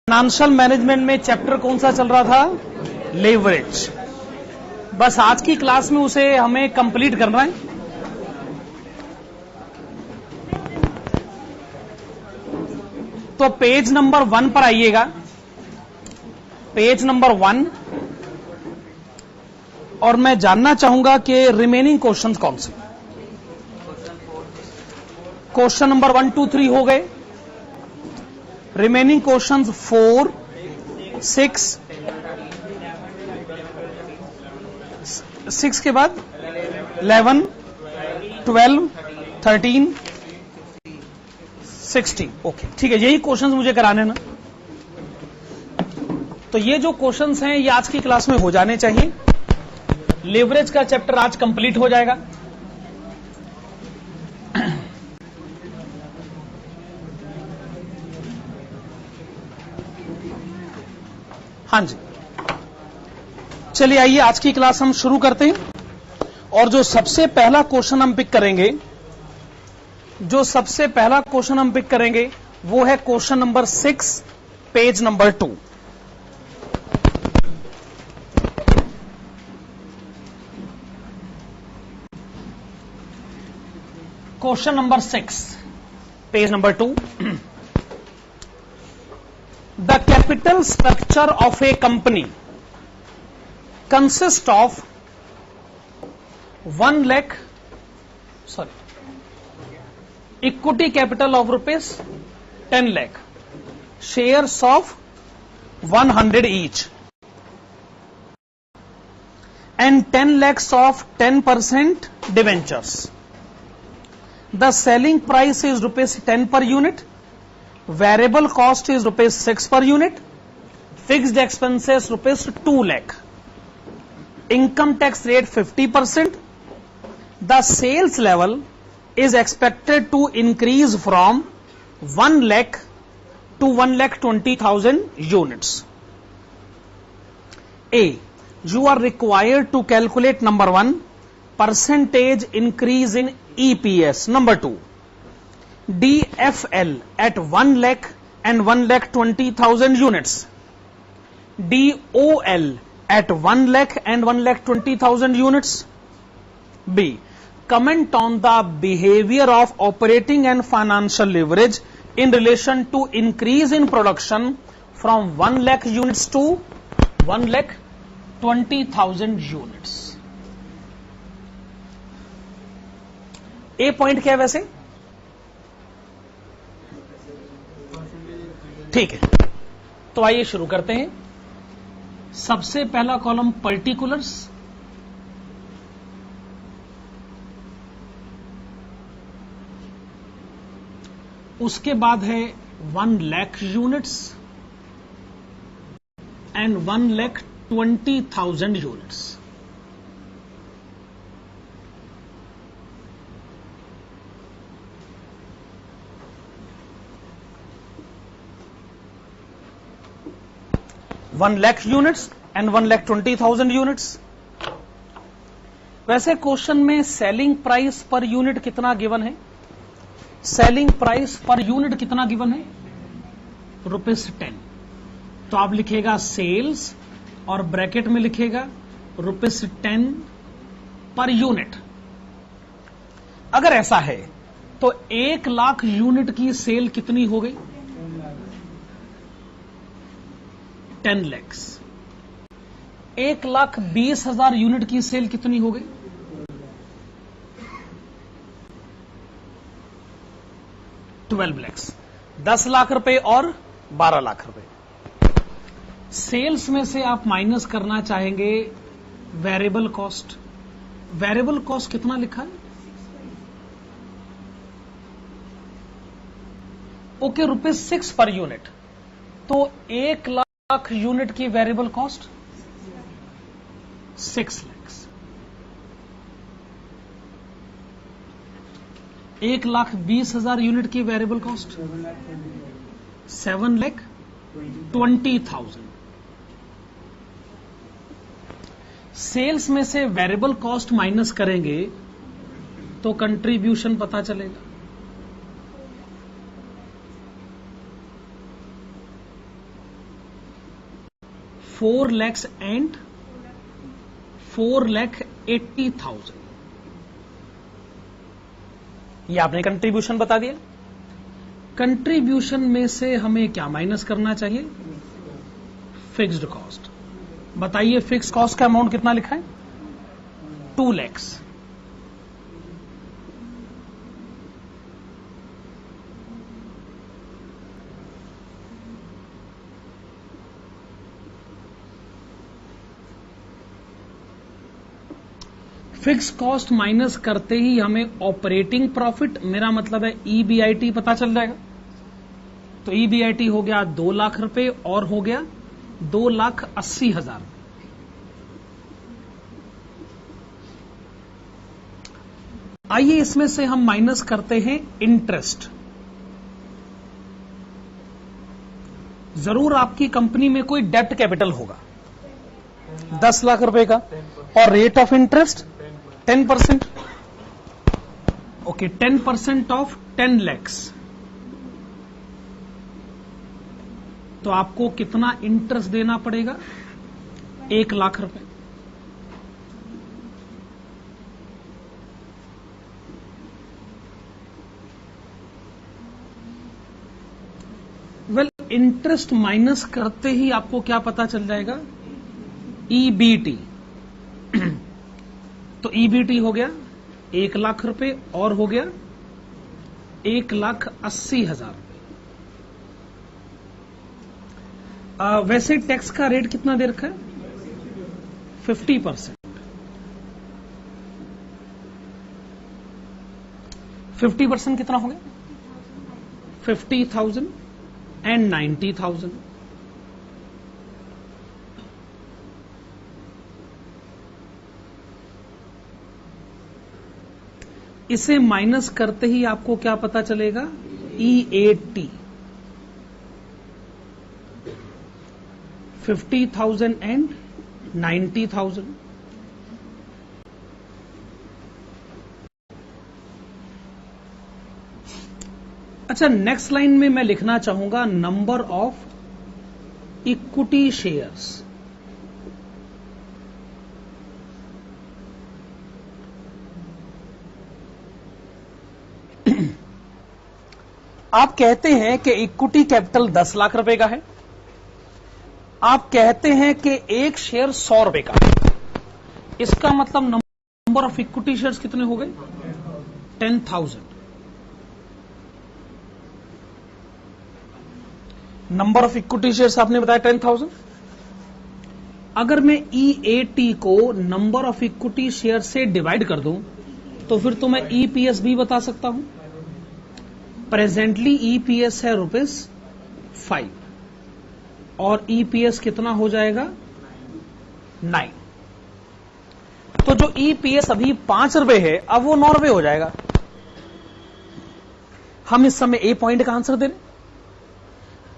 Financial management में chapter कौन सा चल रहा था? लेवरेज। बस आज की क्लास में उसे हमें कंप्लीट करना है। तो पेज नंबर 1 पर आइएगा, पेज नंबर 1, और मैं जानना चाहूंगा कि रिमेनिंग क्वेश्चंस कौन से। क्वेश्चन नंबर 1, 2, 3 हो गए। रिमेनिंग क्वेश्चंस 4, 6 के बाद 11, 12, 13, 16। ओके, ठीक है, यही क्वेश्चंस मुझे कराने ना। तो ये जो क्वेश्चंस हैं ये आज की क्लास में हो जाने चाहिए। लेवरेज का चैप्टर आज कंप्लीट हो जाएगा। हाँ जी, चलिए आइए आज की क्लास हम शुरू करते हैं। और जो सबसे पहला क्वेश्चन हम पिक करेंगे, वो है question number 6, page number 2। Question number 6, page number 2। The capital structure of a company consists of 1 lakh, equity capital of rupees 10 lakh, shares of 100 each, and 10 lakhs of 10% debentures. The selling price is rupees 10 per unit. Variable cost is rupees 6 per unit. Fixed expenses rupees 2 lakh. Income tax rate 50%. The sales level is expected to increase from 1 lakh to 1,20,000 units. A. You are required to calculate number 1, percentage increase in EPS. Number 2, DFL at 1 lakh and 1,20,000 units. DOL at 1 lakh and 1,20,000 units. B. Comment on the behavior of operating and financial leverage in relation to increase in production from 1 lakh units to 1,20,000 units. A point क्या है वैसे? ठीक है, तो आइए शुरू करते हैं। सबसे पहला कॉलम पर्टिकुलर्स, उसके बाद है 1 lakh units and 1,20,000 units. One lakh units and 1,20,000 units. वैसे क्वेश्चन में सेलिंग प्राइस पर यूनिट कितना गिवन है? सेलिंग प्राइस पर यूनिट कितना गिवन है? रुपीस 10। तो आप लिखेगा सेल्स और ब्रैकेट में लिखेगा रुपीस 10 पर यूनिट। अगर ऐसा है तो 1 लाख यूनिट की सेल कितनी हो गई? 10 lakhs। 1,20,000 यूनिट की सेल कितनी हो गई? 12 lakhs। 10 लाख रुपए और 12 लाख रुपए। सेल्स में से आप माइनस करना चाहेंगे वेरिएबल कॉस्ट। वेरिएबल कॉस्ट कितना लिखा है? Okay, rupees 6 per unit. तो 1 लाख यूनिट की वेरिएबल कॉस्ट 6 lakhs। 1,20,000 यूनिट की वेरिएबल कॉस्ट 7,20,000। सेल्स में से वेरिएबल कॉस्ट माइनस करेंगे तो कंट्रीब्यूशन पता चलेगा। 4,80,000। ये आपने कंट्रीब्यूशन बता दिया। कंट्रीब्यूशन में से हमें क्या माइनस करना चाहिए? Fixed cost. बताइए फिक्स्ड कॉस्ट का अमाउंट कितना लिखा है? 2 लाख। फिक्स कॉस्ट माइनस करते ही हमें ऑपरेटिंग प्रॉफिट, मेरा मतलब है ईबीआईटी, पता चल जाएगा। तो ईबीआईटी हो गया 2 लाख रुपए और हो गया 2,80,000। आइए इसमें से हम माइनस करते हैं इंटरेस्ट। जरूर आपकी कंपनी में कोई डेट कैपिटल होगा 10 लाख रुपए का, और rate of interest 10%। Okay, 10% of 10 lakhs। तो आपको कितना इंटरेस्ट देना पड़ेगा? 1 लाख रुपए। वेल, इंटरेस्ट माइनस करते ही आपको क्या पता चल जाएगा? ईबीटी। तो ईबीटी हो गया 1 लाख रुपए और हो गया 1,80,000। वैसे टैक्स का रेट कितना दे रखा है? 50%। 50% कितना हो गया? 50,000 एंड 90,000। इसे माइनस करते ही आपको क्या पता चलेगा? EAT 50,000 and 90,000। अच्छा, नेक्स्ट लाइन में मैं लिखना चाहूंगा नंबर ऑफ इक्विटी शेयर्स। आप कहते हैं कि इक्विटी कैपिटल 10 लाख रुपए का है। आप कहते हैं कि एक शेयर 100 रुपए का। इसका मतलब नंबर ऑफ इक्विटी शेयर्स कितने हो गए? 10,000। नंबर ऑफ इक्विटी शेयर्स आपने बताया 10,000। अगर मैं EAT को नंबर ऑफ इक्विटी शेयर से डिवाइड कर दूं तो फिर तो मैं EPS भी बता सकता हूं। प्रेजेंटली EPS है ₹5 और EPS कितना हो जाएगा? 9। तो जो EPS अभी 5 रुपए है, अब वो 9 रुपए हो जाएगा। हम इस समय A पॉइंट का आंसर दे रहे।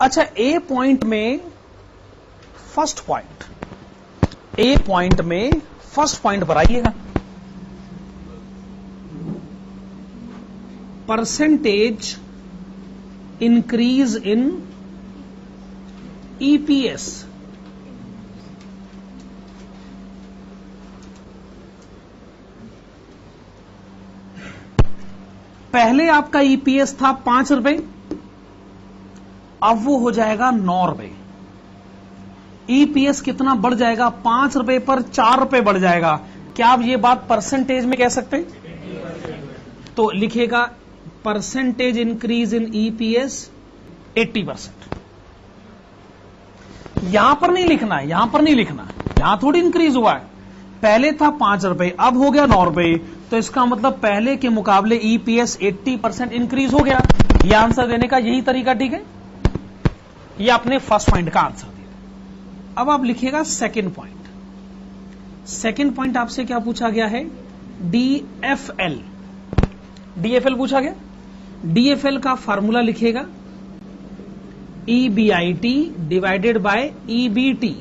अच्छा, A पॉइंट में फर्स्ट पॉइंट, A पॉइंट में फर्स्ट पॉइंट पर आइएगा। Percentage increase in EPS। पहले आपका EPS था 5 रुपए, अब वो हो जाएगा 9 रुपए। EPS कितना बढ़ जाएगा? 5 रुपए पर 4 रुपए बढ़ जाएगा। क्या आप ये बात परसेंटेज में कह सकते हैं? तो लिखेगा परसेंटेज इंक्रीज इन EPS 80%। यहां पर नहीं लिखना है, यहां पर नहीं लिखना है, यहां थोड़ी इंक्रीज हुआ है। पहले था 5 रुपए, अब हो गया 9 रुपए। तो इसका मतलब पहले के मुकाबले EPS 80% इंक्रीज हो गया। यह आंसर देने का यही तरीका ठीक है। यह आपने फर्स्ट पॉइंट का आंसर दिया। अब आप लिखिएगा सेकंड पॉइंट। सेकंड पॉइंट आपसे क्या पूछा गया है? DFL। DFL पूछा गया। DFL का फार्मूला लिखिएगा EBIT divided bye EBT।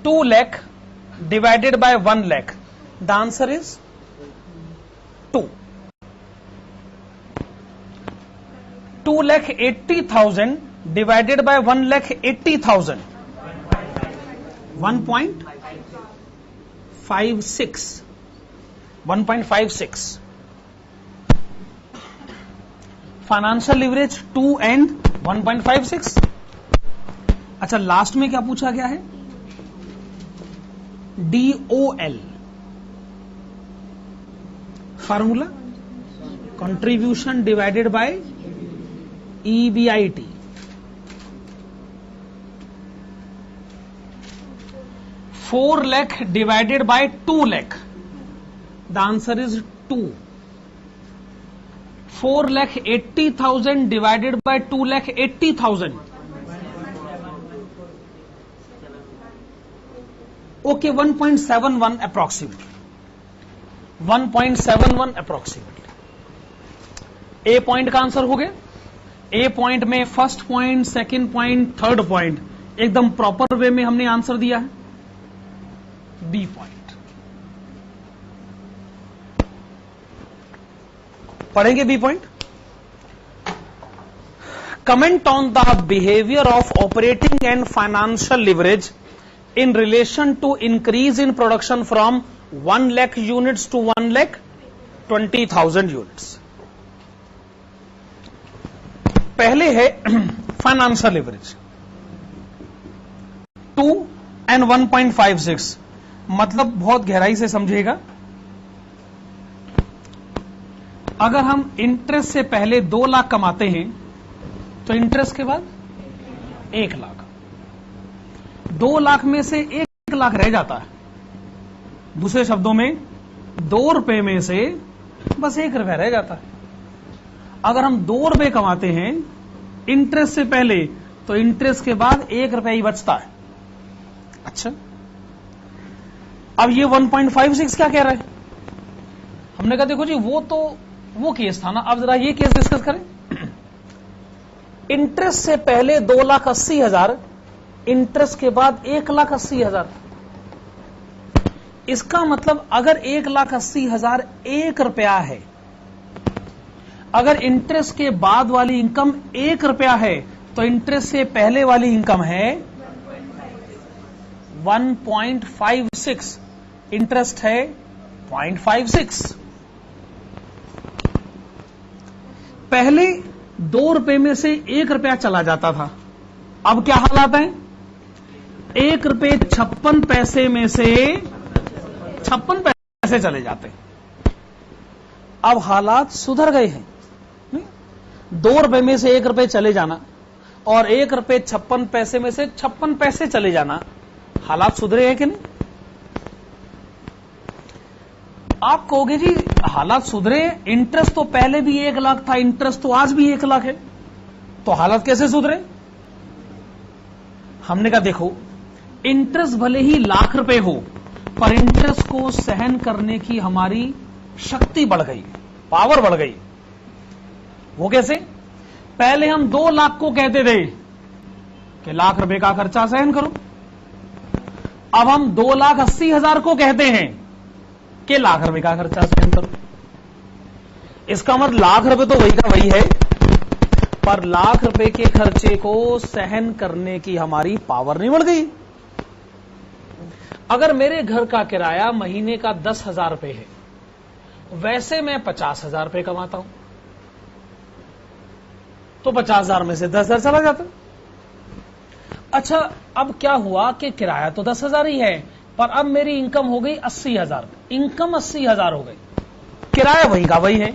$2 lakh divided by 1 lakh. The answer is 2,80,000 divided by 1,80,000, 1.56. Financial leverage 2 and 1.56. अच्छा, लास्ट में क्या पूछा गया है? DOL formula contribution divided by EBIT. $4 lakh divided by 2 lakh. The answer is 2. 4,80,000 divided by 2,80,000. Okay, 1.71 approximately. 1.71 approximately. A point का answer हो गया. A point में first point, second point, third point एकदम प्रॉपर वे में हमने answer दिया है. B point पढ़ेंगे. B point, comment on the behaviour of operating and financial leverage in relation to increase in production from 1 lakh units to 1,20,000 units. पहले है financial leverage 2 and 1.56. मतलब बहुत गहराई से समझिएगा. अगर हम इंटरेस्ट से पहले 2 लाख कमाते हैं तो इंटरेस्ट के बाद 1 लाख, 2 लाख में से 1 लाख रह जाता है. दूसरे शब्दों में 2 रुपए में से बस 1 रुपया रह जाता है. अगर हम 2 रुपए कमाते हैं इंटरेस्ट से पहले तो इंटरेस्ट के बाद 1 रुपया ही बचता है. अच्छा, अब ये 1.56 क्या कह रहा है? हमने कहा देखो जी वो केस था ना, अब जरा ये केस डिस्कस करें. इंटरेस्ट से पहले 2,80,000, इंटरेस्ट के बाद 1,80,000. इसका मतलब अगर 1,80,000 1 रुपया है, अगर इंटरेस्ट के बाद वाली इनकम 1 रुपया है तो इंटरेस्ट से पहले वाली इनकम है 1.56, इंटरेस्ट है 0.56. पहले 2 रुपए में से 1 रुपया चला जाता था. अब क्या हालात हैं? 1 रुपए 56 पैसे में से 56 पैसे चले जाते हैं. अब हालात सुधर गए हैं. 2 रुपए में से 1 रुपए चले जाना और 1 रुपए 56 पैसे में से 56 पैसे चले जाना, हालात सुधरे हैं कि नहीं? आप कहोगे जी हालात सुधरे, इंटरेस्ट तो पहले भी 1 लाख था, इंटरेस्ट तो आज भी 1 लाख है, तो हालात कैसे सुधरे? हमने कहा देखो, इंटरेस्ट भले ही लाख रुपए हो पर इंटरेस्ट को सहन करने की हमारी शक्ति बढ़ गई, पावर बढ़ गई. वो कैसे? पहले हम 2 लाख को कहते थे कि लाख रुपए का खर्चा सहन करो, अब हम 2,80,000 को कहते हैं कि लाख रुपए का खर्चा सहन करो. इसका मतलब लाख रुपए तो वही का वही है, पर लाख रुपए के खर्चे को सहन करने की हमारी पावर नहीं बढ़ गई. अगर मेरे घर का किराया महीने का 10,000 रुपए है, वैसे मैं 50,000 रुपए कमाता हूं, तो 50,000 में से 10,000 चला जाता. अच्छा, अब क्या हुआ कि किराया तो 10,000 ही है, पर अब मेरी इनकम हो गई 80,000. इनकम 80,000 हो गई, किराया वही का वही है.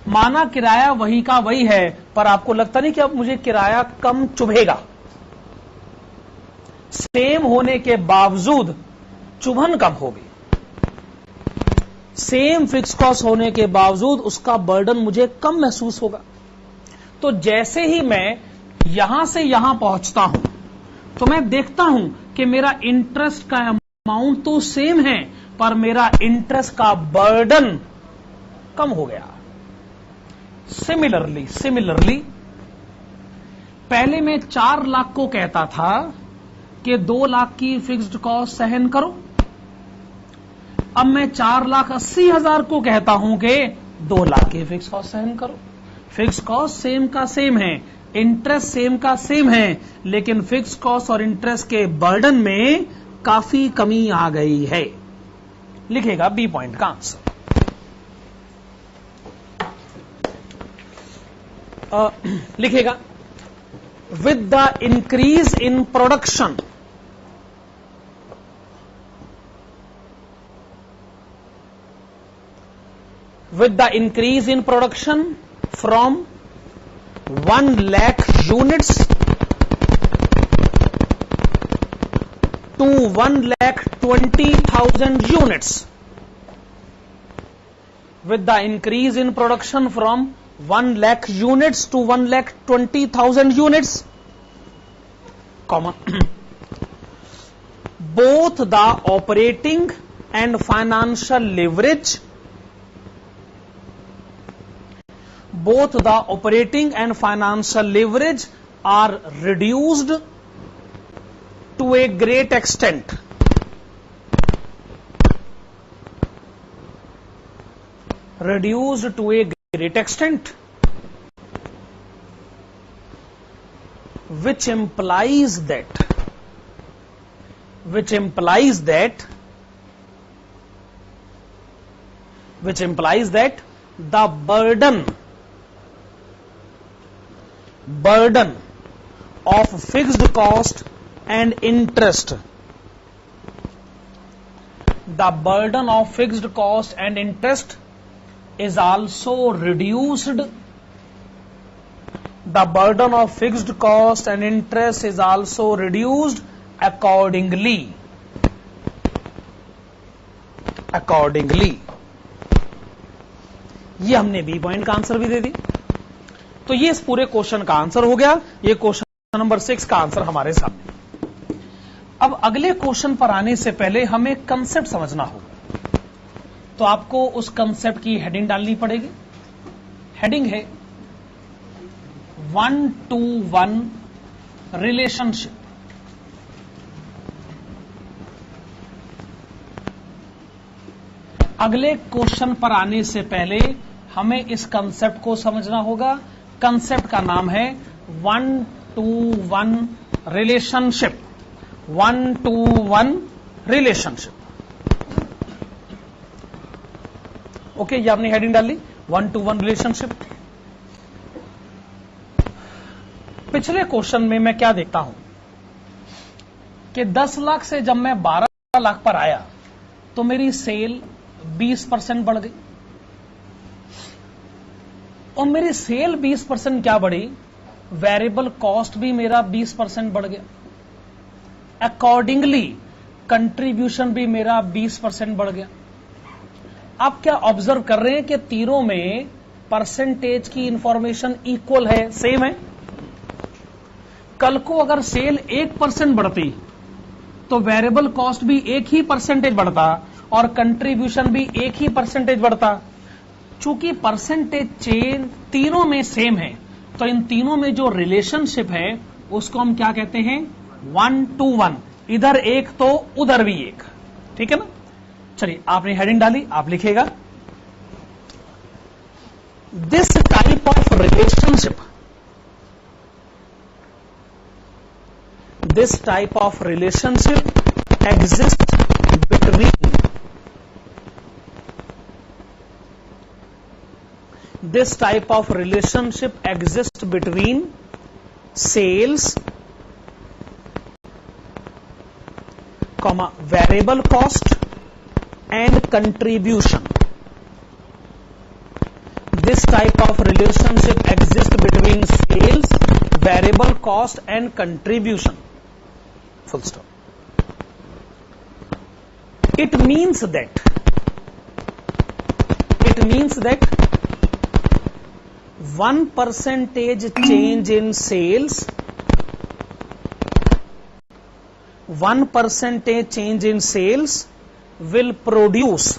माना किराया वही का वही है, पर आपको लगता नहीं कि अब मुझे किराया कम चुभेगा. सेम होने के बावजूद चुभन कम होगी. सेम फिक्स कॉस्ट होने के बावजूद उसका बर्डन मुझे कम महसूस होगा. तो जैसे ही मैं यहां से यहां पहुंचता हूं तो मैं देखता हूं कि मेरा इंटरेस्ट का अमाउंट तो सेम है, पर मेरा इंटरेस्ट का बर्डन कम हो गया. सिमिलरली पहले मैं 4 लाख को कहता था कि 2 लाख की फिक्स्ड कॉस्ट सहन करो, अब मैं 4,80,000 को कहता हूं कि 2 लाख की फिक्स कॉस्ट सहन करो. फिक्स कॉस्ट सेम का सेम है, इंटरेस्ट सेम का सेम है, लेकिन फिक्स कॉस्ट और इंटरेस्ट के बर्डन में काफी कमी आ गई है। लिखेगा बी पॉइंट का आंसर। लिखेगा with the increase in production, with the increase in production from 1 lakh units to 1,20,000 units, with the increase in production from 1 lakh units to 1,20,000 units, comma, both the operating and financial leverage, both the operating and financial leverage are reduced to a great extent. Reduced to a great extent, which implies that the burden of fixed cost and interest, the burden of fixed cost and interest is also reduced. The burden of fixed cost and interest is also reduced accordingly. ये हमने B point का answer भी दे दी। तो ये इस पूरे question का answer हो गया। ये क्वेश्चन नंबर 6 का आंसर हमारे सामने। अब अगले क्वेश्चन पर आने से पहले हमें कंसेप्ट समझना होगा, तो आपको उस कंसेप्ट की हेडिंग डालनी पड़ेगी। हेडिंग है 1-to-1 रिलेशनशिप। अगले क्वेश्चन पर आने से पहले हमें इस कंसेप्ट को समझना होगा। कंसेप्ट का नाम है 1-to-1 relationship. 1-to-1 relationship. Okay, ये आपने हेडिंग डाल ली 1-to-1 रिलेशनशिप। पिछले क्वेश्चन में मैं क्या देखता हूं कि 10 लाख से जब मैं 12 लाख पर आया तो मेरी सेल 20% बढ़ गई, और मेरी सेल 20% क्या बढ़ी, वेरिएबल कॉस्ट भी मेरा 20% बढ़ गया। अकॉर्डिंगली कंट्रीब्यूशन भी मेरा 20% बढ़ गया। आप क्या ऑब्जर्व कर रहे हैं कि तीनों में परसेंटेज की इंफॉर्मेशन इक्वल है, सेम है। कल को अगर सेल 1% बढ़ती तो वेरिएबल कॉस्ट भी 1 ही परसेंटेज बढ़ता और कंट्रीब्यूशन भी 1 ही परसेंटेज बढ़ता। चूंकि परसेंटेज चेंज तीनों में सेम है, तो इन तीनों में जो रिलेशनशिप है उसको हम क्या कहते हैं, 1-to-1। इधर एक तो उधर भी एक, ठीक है ना। चलिए, आपने हेडिंग डाली, आप लिखेगा this type of relationship, this type of relationship exists between sales, variable cost and contribution. This type of relationship exists between sales, variable cost and contribution. Full stop. It means that 1% change in sales, 1% change in sales will produce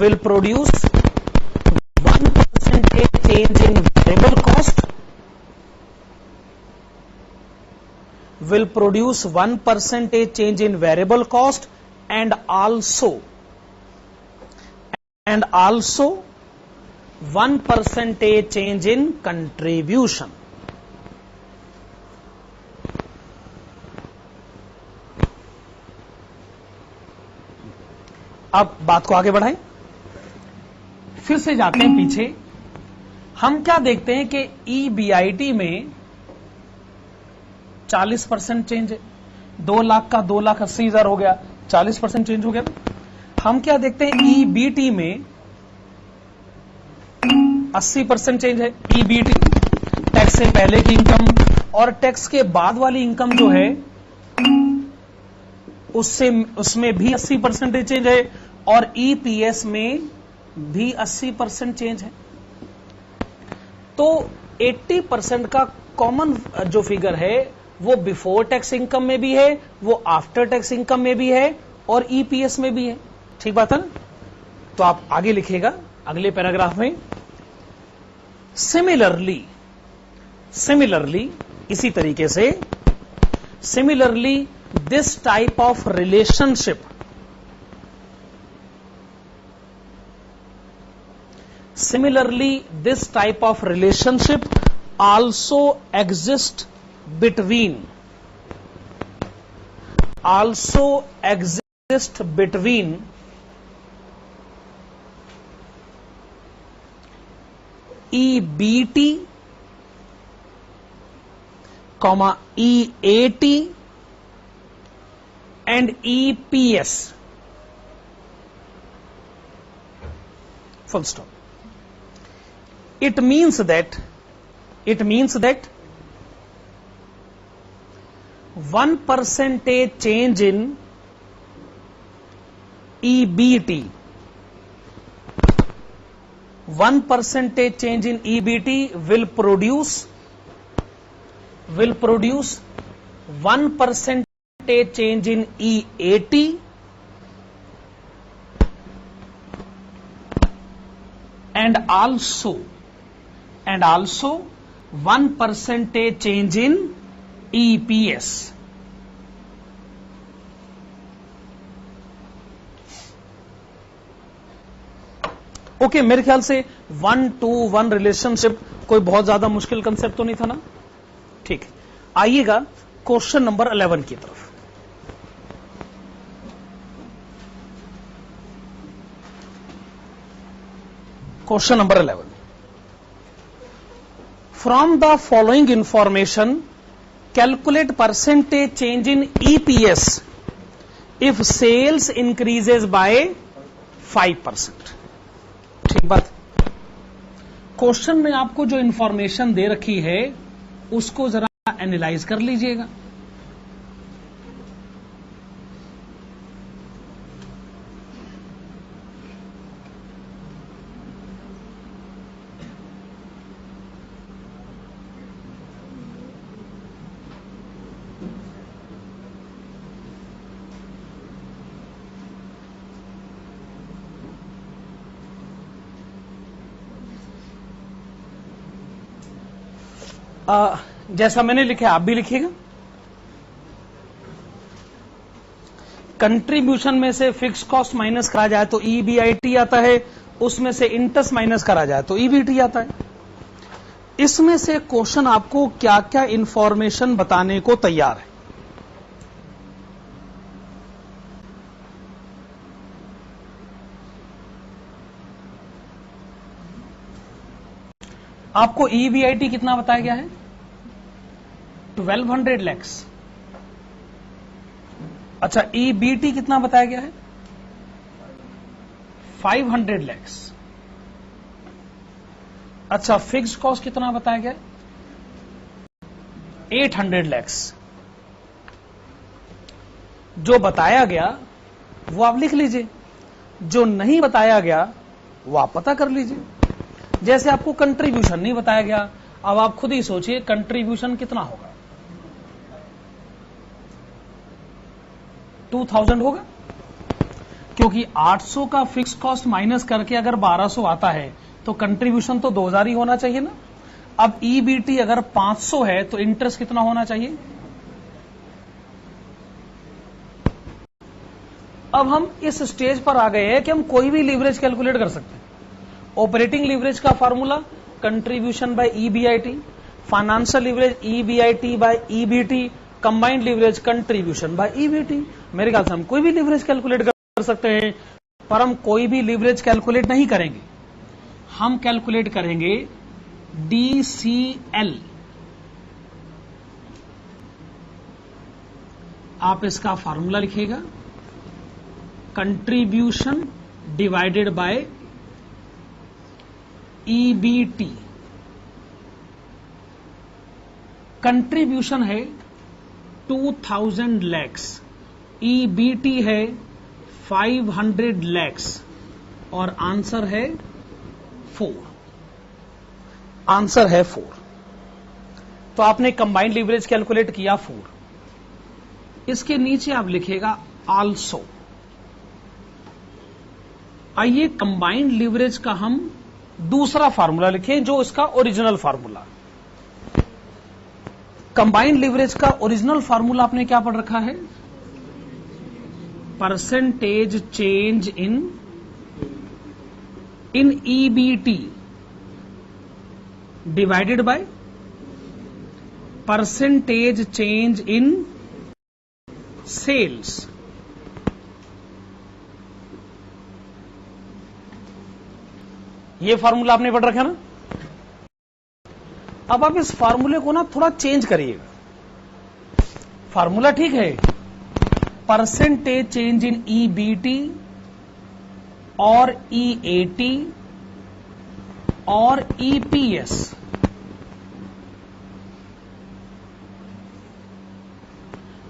1% change in variable cost, will produce 1% change in variable cost, and also 1% change in contribution. अब बात को आगे बढ़ाएं, फिर से जाते हैं पीछे। हम क्या देखते हैं कि EBIT में 40% चेंज है। 2 लाख का 2,80,000 हो गया, 40% चेंज हो गया। हम क्या देखते हैं EBT में 80% चेंज है। EBT टैक्स से पहले की इनकम और टैक्स के बाद वाली इनकम जो है उसमें भी 80% चेंज है और EPS में भी 80% चेंज है। तो 80% का कॉमन जो फिगर है वो बिफोर टैक्स इनकम में भी है, वो आफ्टर टैक्स इनकम में भी है और EPS में भी है। ठीक बात है ना? तो आप आगे लिखिएगा अगले पैराग्राफ में, सिमिलरली इसी तरीके से, similarly this type of relationship also exist between EBT, EAT and EPS. Full stop. It means that 1% change in EBT, 1% change in EBT will produce 1% change in EAT and also 1% change in EPS. Okay, मेरे ख्याल से 1-to-1 relationship कोई बहुत ज्यादा मुश्किल concept तो नहीं था ना? ठीक है, आइएगा क्वेश्चन नंबर 11 की तरफ। Question number 11, from the following information calculate percentage change in EPS if sales increases by 5%। ठीक बात। क्वेश्चन में आपको जो इंफॉर्मेशन दे रखी है उसको जरा एनालाइज कर लीजिएगा। जैसा मैंने लिखा आप भी लिखिएगा। कंट्रीब्यूशन में से फिक्स कॉस्ट माइनस करा जाए तो EBIT आता है, उसमें से इंटरेस्ट माइनस करा जाए तो EBT आता है। इसमें से क्वेश्चन आपको क्या क्या इंफॉर्मेशन बताने को तैयार है? आपको EBIT कितना बताया गया है? 1200 लैक्स। अच्छा, EBT कितना बताया गया है? 500 लैक्स। अच्छा, फिक्स कॉस्ट कितना बताया गया? 800 लैक्स। जो बताया गया वो आप लिख लीजिए, जो नहीं बताया गया वो आप पता कर लीजिए। जैसे आपको कंट्रीब्यूशन नहीं बताया गया, अब आप खुद ही सोचिए कंट्रीब्यूशन कितना होगा? 2000 होगा, क्योंकि 800 का फिक्स कॉस्ट माइनस करके अगर 1200 आता है तो कंट्रीब्यूशन तो 2000 ही होना चाहिए ना। अब EBT अगर 500 है तो इंटरेस्ट कितना होना चाहिए? अब हम इस स्टेज पर आ गए हैं कि हम कोई भी लीवरेज कैलकुलेट कर सकते हैं। ऑपरेटिंग लीवरेज का formula contribution by EBIT, financial leverage EBIT by EBT, combined leverage contribution by EBT. मेरे ख्याल से हम कोई भी लीवरेज कैलकुलेट कर सकते हैं, पर हम कोई भी लीवरेज कैलकुलेट नहीं करेंगे, हम कैलकुलेट करेंगे DCL। आप इसका फॉर्मूला लिखिएगा, contribution divided bye EBT। Contribution है 2000 लैक्स, EBT है 500 लैक्स और आंसर है 4। आंसर है 4। तो आपने कंबाइंड लीवरेज कैलकुलेट किया 4। इसके नीचे आप लिखेगा आल्सो। आइए कंबाइंड लीवरेज का हम दूसरा फार्मूला लिखें, जो इसका ओरिजिनल फार्मूला। कंबाइंड लीवरेज का ओरिजिनल फार्मूला आपने क्या पढ़ रखा है? Percentage change in EBT divided by percentage change in sales. ये फार्मूला आपने पढ़ रखा ना। अब आप इस फार्मूले को ना थोड़ा चेंज करिएगा। फार्मूला ठीक है, परसेंटेज चेंज इन EBT और EAT और EPS।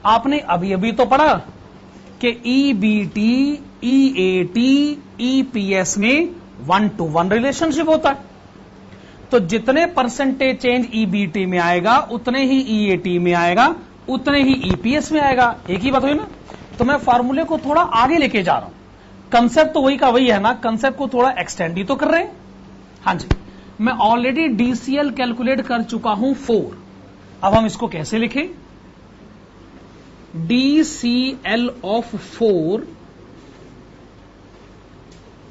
आपने अभी अभी तो पढ़ा कि EBT, EAT, EPS में 1-to-1 रिलेशनशिप होता है। तो जितने परसेंटेज चेंज EBT में आएगा उतने ही EAT में आएगा, उतने ही EPS में आएगा। एक ही बात हुई ना। तो मैं फार्मूले को थोड़ा आगे लेके जा रहा हूं। कंसेप्ट तो वही का वही है ना, कंसेप्ट को थोड़ा एक्सटेंड ही तो कर रहे हैं। हाँ जी, मैं ऑलरेडी DCL कैलकुलेट कर चुका हूं 4। अब हम इसको कैसे लिखें? DCL of 4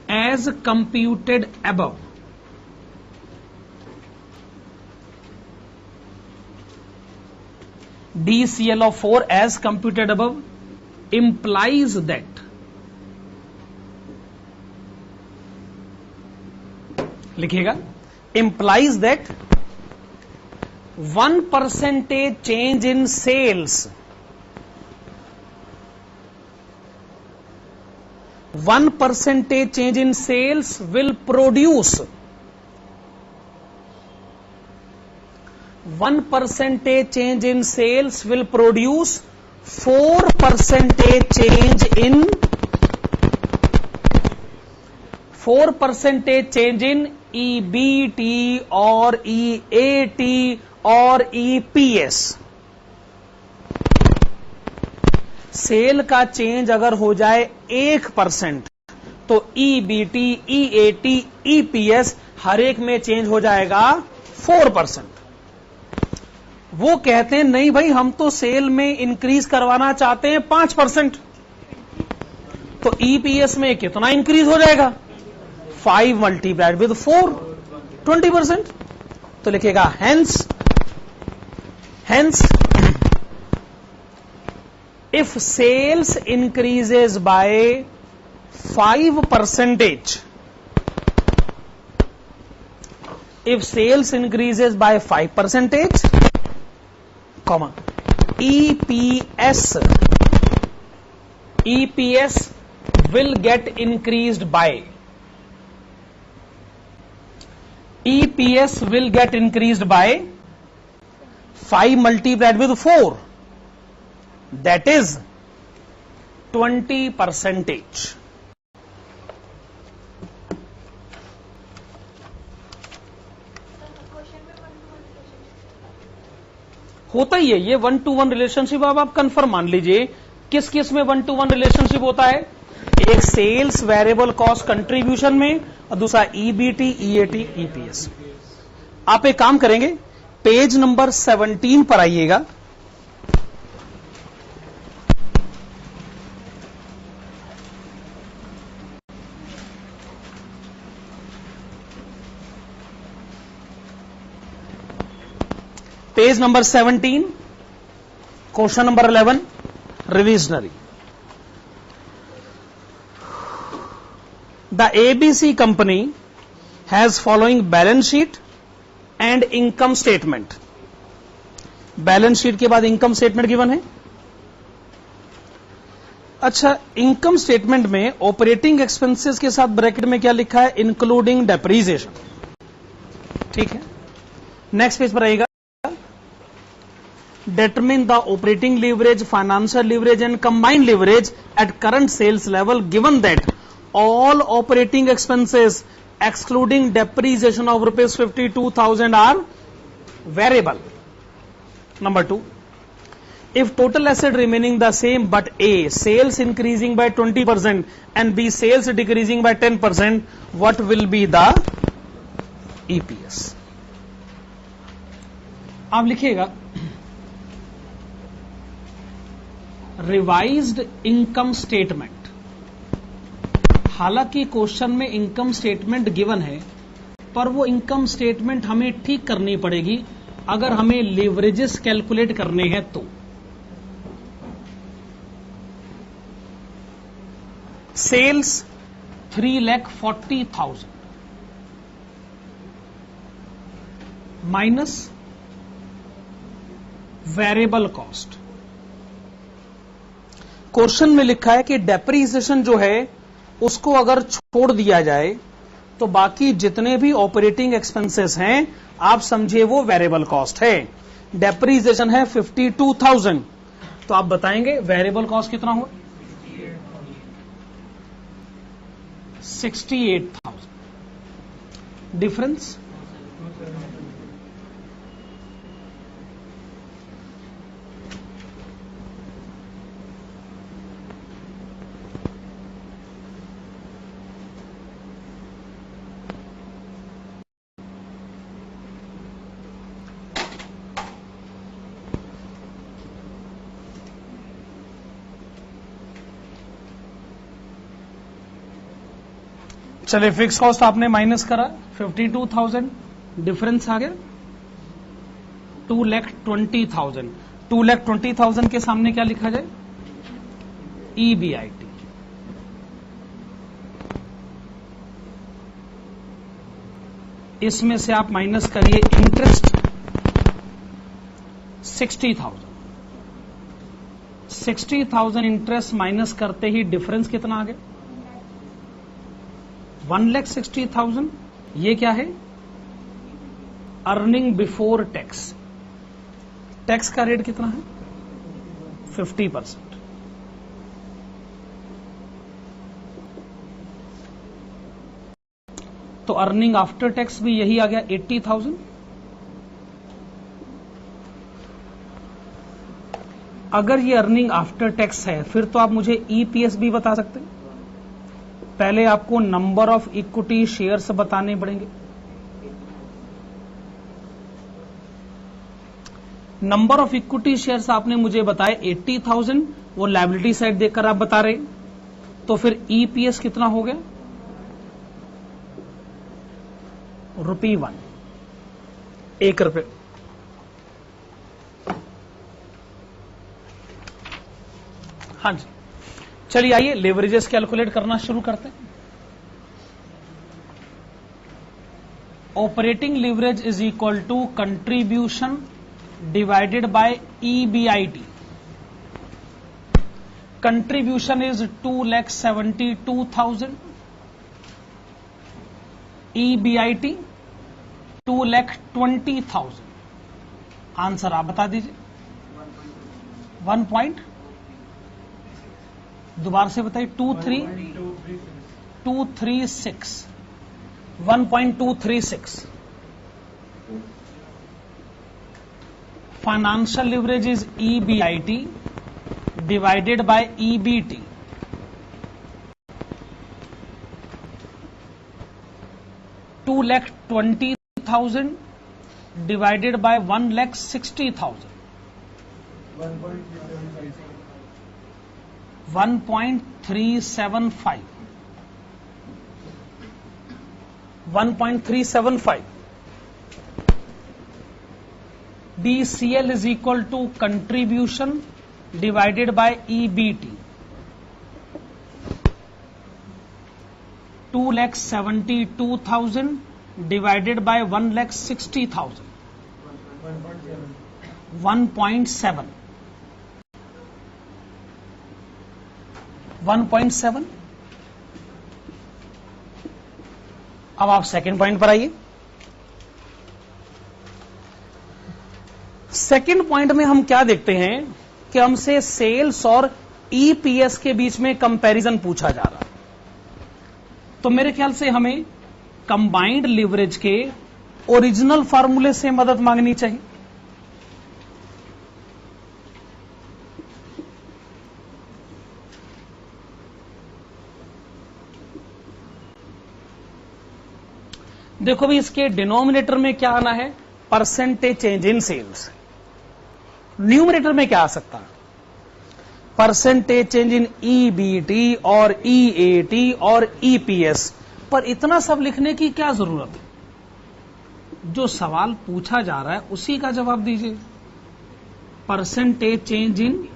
as computed above DCL of 4 as computed above implies that लिखिएगा, implies that 1% change in sales, 1% change in sales will produce 1% change in sales will produce 4% change in 4% change in EBT और EAT और EPS। Cell का change अगर हो जाए 1% तो EBT, EAT, EPS हर एक में चेंज हो जाएगा 4%। वो कहते हैं नहीं भाई, हम तो सेल में इंक्रीज करवाना चाहते हैं 5%। तो EPS में कितना इंक्रीज हो जाएगा? 5 मल्टीप्लाइड विद 4, 20%। तो लिखेगा hence if sales increases by 5%, if sales increases by 5%, comma, EPS will get increased by, EPS will get increased by 5 multiplied with 4, that is 20%। होता ही है ये 1-to-1 रिलेशनशिप। अब आप कंफर्म मान लीजिए किस किस में 1-to-1 रिलेशनशिप होता है। एक सेल्स वेरिएबल कॉस्ट कंट्रीब्यूशन में और दूसरा EBT, EAT, EPS। आप एक काम करेंगे, पेज नंबर 17 पर आइएगा। Page number 17, question number 11, revisionary. The ABC company has following balance sheet and income statement. Balance sheet के बाद इनकम स्टेटमेंट गिवन है. अच्छा, इनकम स्टेटमेंट में ऑपरेटिंग एक्सपेंसेस के साथ ब्रैकेट में क्या लिखा है? Including depreciation. ठीक है, नेक्स्ट पेज पर आएगा. Determine the operating leverage, financial leverage and combined leverage at current sales level given that all operating expenses excluding depreciation of rupees 52,000 are variable. Number 2, if total asset remaining the same but A, sales increasing by 20% and B, sales decreasing by 10%, what will be the EPS? आप लिखिएगा revised income statement. हालांकि question में income statement given है, पर वो income statement हमें ठीक करनी पड़ेगी अगर हमें लीवरेजेस कैलकुलेट करने हैं तो. Sales 3,40,000 minus variable cost. Question में लिखा है कि डेप्रीसिएशन जो है उसको अगर छोड़ दिया जाए तो बाकी जितने भी ऑपरेटिंग एक्सपेंसेस हैं आप समझिए वो वेरिएबल कॉस्ट है. डेप्रीसिएशन है 52,000, तो आप बताएंगे वेरिएबल कॉस्ट कितना हुआ? 68,000. डिफरेंस चले, फिक्स कॉस्ट आपने माइनस करा 52,000, डिफरेंस आ गया 2,20,000. 2,20,000 के सामने क्या लिखा जाए? EBIT. इसमें से आप माइनस करिए इंटरेस्ट 60,000. 60,000 इंटरेस्ट माइनस करते ही डिफरेंस कितना आ गया? 1,60,000. ये क्या है? Earning before tax. टैक्स का रेट कितना है? 50%. तो अर्निंग आफ्टर टैक्स भी यही आ गया 80,000. अगर ये अर्निंग आफ्टर टैक्स है फिर तो आप मुझे ईपीएस भी बता सकते हैं. पहले आपको नंबर ऑफ इक्विटी शेयर्स बताने पड़ेंगे. नंबर ऑफ इक्विटी शेयर्स आपने मुझे बताए 80,000, वो लायबिलिटी साइड देखकर आप बता रहे, तो फिर ईपीएस कितना हो गया? ₹1, 1 रुपए. हाँ जी, चलिए आइए लेवरेजेस कैलकुलेट करना शुरू करते हैं. Operating leverage is equal to contribution divided by EBIT. Contribution is 2,72,000. EBIT 2,20,000. Answer आप बता दीजिए. 1 पॉइंट, दोबारा से बताइए. 2,336. 1.236. Financial leverage is EBIT divided bye EBT. 2,20,000 divided by 1,60,000. 1.375. 1.375 BCL is equal to contribution divided by EBT. 2,72,000 divided by 1,60,000. 1.7. 1.7. अब आप second point पर आइए। सेकेंड पॉइंट में हम क्या देखते हैं कि हमसे सेल्स और ईपीएस के बीच में कंपैरिजन पूछा जा रहा है। तो मेरे ख्याल से हमें कंबाइंड लीवरेज के ओरिजिनल फार्मूले से मदद मांगनी चाहिए। देखो भी इसके डिनोमिनेटर में क्या आना है, percentage change in sales. Numerator में क्या आ सकता है, परसेंटेज चेंज इन ईबीटी और ईएटी और ईपीएस। पर इतना सब लिखने की क्या जरूरत है, जो सवाल पूछा जा रहा है उसी का जवाब दीजिए। परसेंटेज चेंज इन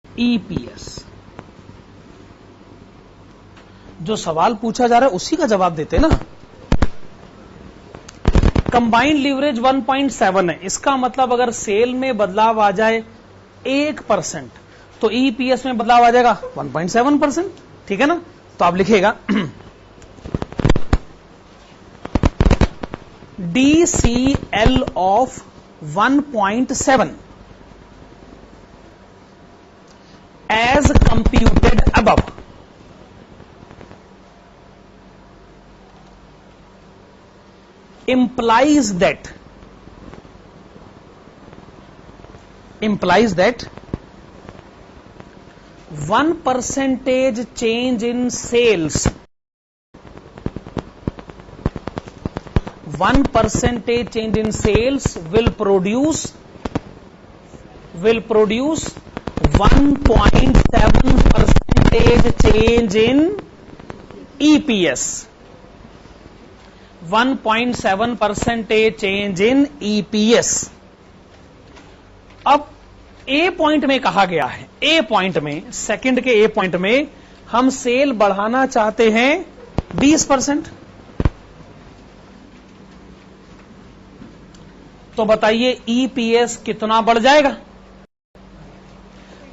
ईपीएस, जो सवाल पूछा जा रहा है उसी का जवाब देते ना। कंबाइंड लीवरेज 1.7 है, इसका मतलब अगर सेल में बदलाव आ जाए 1% तो ईपीएस में बदलाव आ जाएगा 1.7%, ठीक है ना। तो आप लिखिएगा DCL of 1.7 as computed above implies that 1% change in sales, 1% change in sales will produce 1.7% change in EPS, 1.7% change in EPS. अब ए पॉइंट में कहा गया है, ए पॉइंट में, सेकंड के ए पॉइंट में हम सेल बढ़ाना चाहते हैं 20%। तो बताइए ईपीएस कितना बढ़ जाएगा।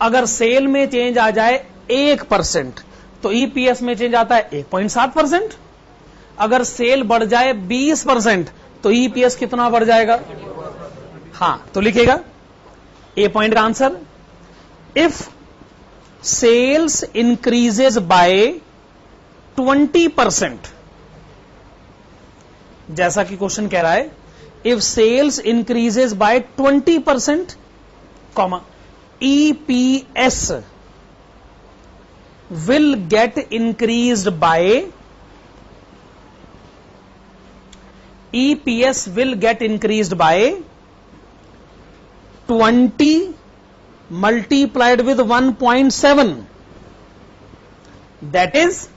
अगर सेल में चेंज आ जाए 1% तो ईपीएस में चेंज आता है 1.7%। अगर सेल बढ़ जाए 20% तो ईपीएस कितना बढ़ जाएगा। हां, तो लिखिएगा ए पॉइंट का answer, if sales increases by 20%, जैसा कि क्वेश्चन कह रहा है, if sales increases by 20%, comma, EPS will get increased by, EPS will get increased by 20 multiplied with 1.7, that is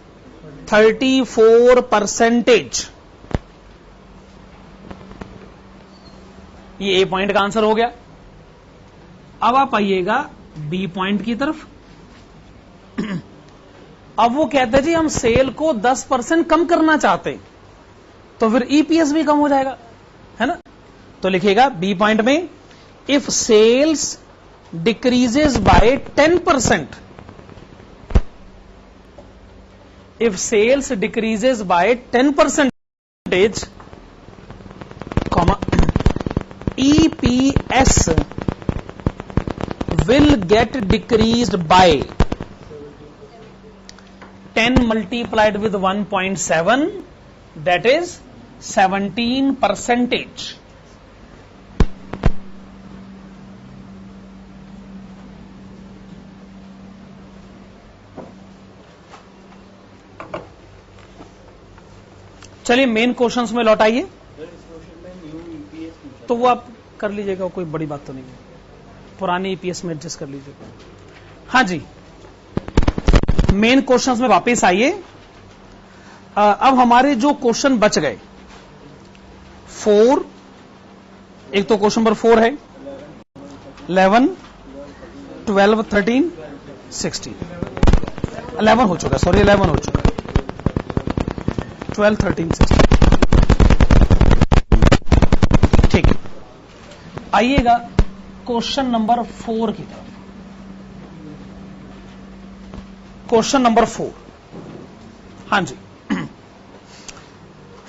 34%। ये ए पॉइंट का आंसर हो गया। अब आप आइएगा बी पॉइंट की तरफ। अब वो कहते जी हम सेल को 10% कम करना चाहते, तो फिर ईपीएस भी कम हो जाएगा, है ना। तो लिखिएगा बी पॉइंट में, if sales decreases by 10%, if sales decreases by 10%, comma, EPS will get decreased by 10 multiplied with 1.7, that is 17%। चलिए मेन क्वेश्चंस में लौट आइए। तो वो आप कर लीजिएगा, कोई बड़ी बात तो नहीं है, पुराने ईपीएस में एडजस्ट कर लीजिएगा। हाँ जी, मेन क्वेश्चंस में वापस आइए। अब हमारे जो क्वेश्चन बच गए 4, एक तो क्वेश्चन नंबर 4 है 11, 12, 13, 16, 11 हो चुका, सॉरी 11 हो चुका, 12, 13, 16, ठीक है। आइएगा क्वेश्चन नंबर 4 की तरफ। क्वेश्चन नंबर 4, हाँ जी,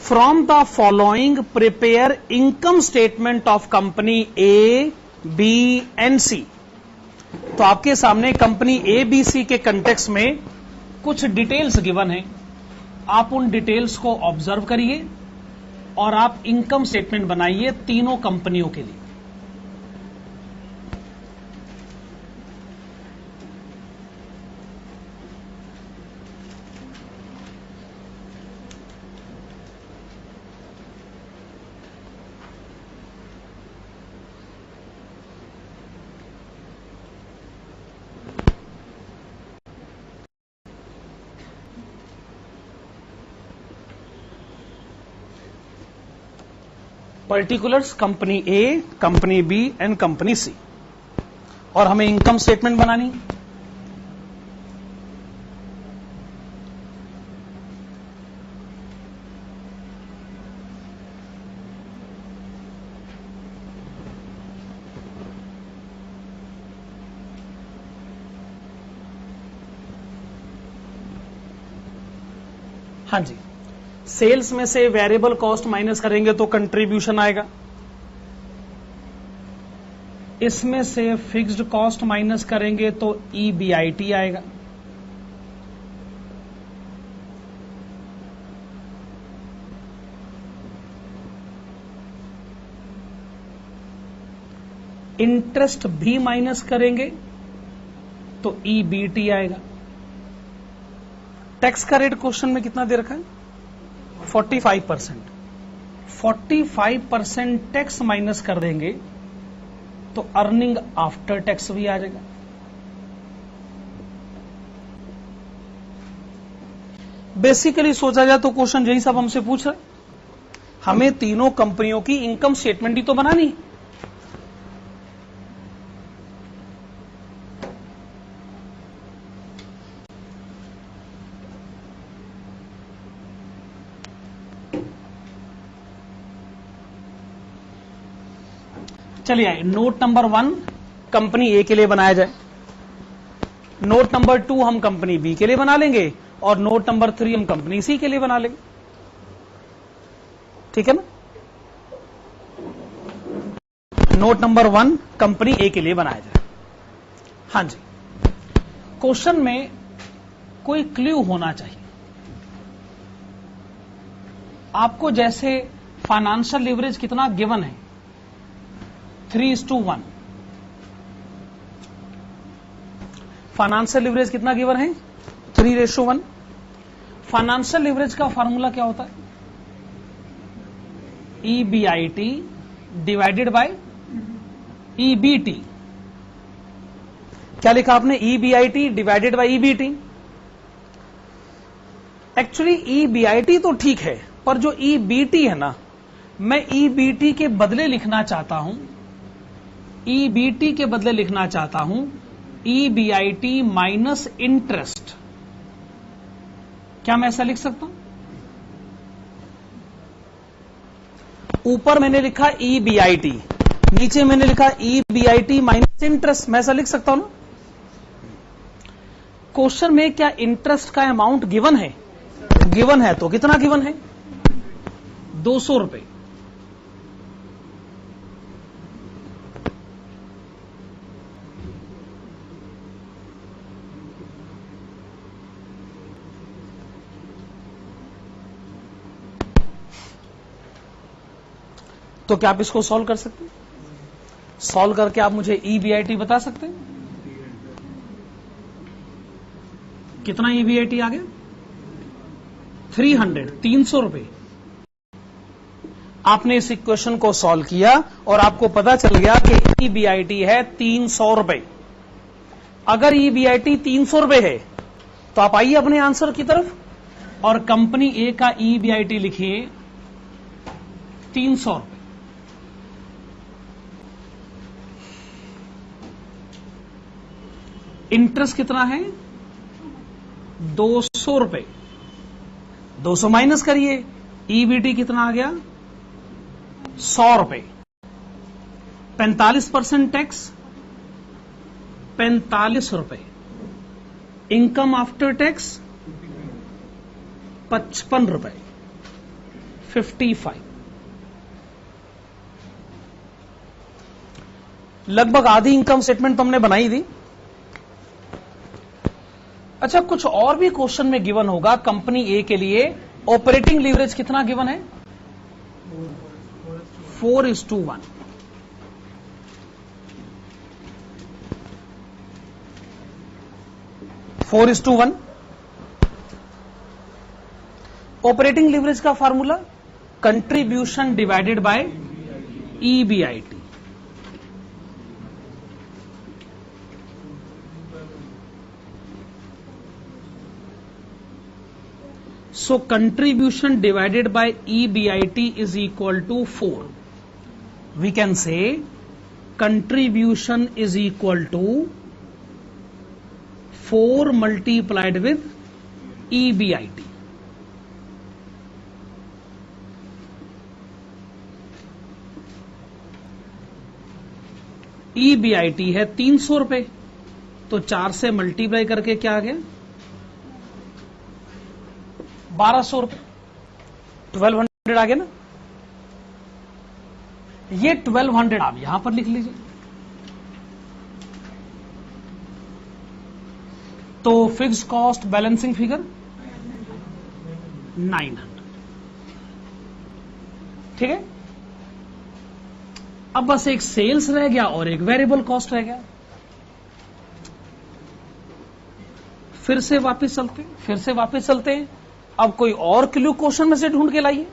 from the following prepare income statement of company A, B and C. तो आपके सामने कंपनी ए, बी, सी के कंटेक्स्ट में कुछ डिटेल्स गिवन है, आप उन डिटेल्स को ऑब्जर्व करिए और आप इनकम स्टेटमेंट बनाइए तीनों कंपनियों के लिए। Particulars company A, company B and company C, और हमें इनकम स्टेटमेंट बनानी। हाँ जी, सेल्स में से वेरिएबल कॉस्ट माइनस करेंगे तो कंट्रीब्यूशन आएगा, इसमें से फिक्स्ड कॉस्ट माइनस करेंगे तो ईबीआईटी आएगा, इंटरेस्ट भी माइनस करेंगे तो ईबीटी आएगा। टैक्स का रेट क्वेश्चन में कितना दे रखा है? 45%। 45% टैक्स माइनस कर देंगे तो अर्निंग आफ्टर टैक्स भी आ जाएगा। बेसिकली सोचा जाए तो क्वेश्चन यही सब हमसे पूछ रहे, हमें तीनों कंपनियों की इनकम स्टेटमेंट ही तो बनानी है। चलिए आइए, नोट नंबर 1 कंपनी ए के लिए बनाया जाए, नोट नंबर 2 हम कंपनी बी के लिए बना लेंगे, और नोट नंबर 3 हम कंपनी सी के लिए बना लेंगे। ठीक है ना? नोट नंबर 1 कंपनी ए के लिए बनाया जाए। हाँ जी, क्वेश्चन में कोई क्लू होना चाहिए आपको, जैसे फाइनेंशियल लीवरेज कितना गिवन है, 3:1। फाइनेंशियल लीवरेज कितना गिवन है? 3:1। फाइनेंशियल लीवरेज का फॉर्मूला क्या होता है? EBIT divided by EBT. क्या लिखा आपने? EBIT divided by EBT. Actually EBIT तो ठीक है, पर जो ईबीटी है ना, मैं ईबीटी के बदले लिखना चाहता हूं, ईबीटी के बदले लिखना चाहता हूं ईबीआईटी माइनस इंटरेस्ट। क्या मैं ऐसा लिख सकता हूं? ऊपर मैंने लिखा ईबीआईटी, नीचे मैंने लिखा ईबीआईटी माइनस इंटरेस्ट, मैं ऐसा लिख सकता हूं ना? क्वेश्चन में क्या इंटरेस्ट का अमाउंट गिवन है? गिवन है, तो कितना गिवन है? 200 रुपए। तो क्या आप इसको सॉल्व कर सकते हैं? सॉल्व करके आप मुझे ईबीआईटी बता सकते हैं? कितना ईबीआईटी आ गया? 300 रुपए। आपने इस इक्वेशन को सॉल्व किया और आपको पता चल गया कि ईबीआईटी है 300 रुपए। अगर ईबीआईटी 300 रुपए है तो आप आइए अपने आंसर की तरफ और कंपनी ए का ईबीआईटी लिखिए 300 रुपए। इंटरेस्ट कितना है 200 रुपए, 200 माइनस करिए, ईबीटी कितना आ गया 100 रुपए, 45% टैक्स 45 रुपए, इनकम आफ्टर टैक्स 55 रुपए, 55। लगभग आधी इनकम स्टेटमेंट तो हमने बनाई थी। अच्छा, कुछ और भी क्वेश्चन में गिवन होगा कंपनी ए के लिए। ऑपरेटिंग लीवरेज कितना गिवन है 4:1। ऑपरेटिंग लीवरेज का formula contribution divided by EBIT. So contribution divided by EBIT is equal to 4. We can say contribution is equal to 4 multiplied with EBIT. EBIT है 300 रुपए, तो 4 से मल्टीप्लाई करके क्या आ गया 1200 रुपए, 1200 आ गया ना। ये 1200 आप यहां पर लिख लीजिए। तो फिक्स कॉस्ट बैलेंसिंग फिगर 900, ठीक है। अब बस एक सेल्स रह गया और एक वेरिएबल कॉस्ट रह गया। फिर से वापस चलते हैं। अब कोई और क्लू क्वेश्चन में से ढूंढ के लाइए।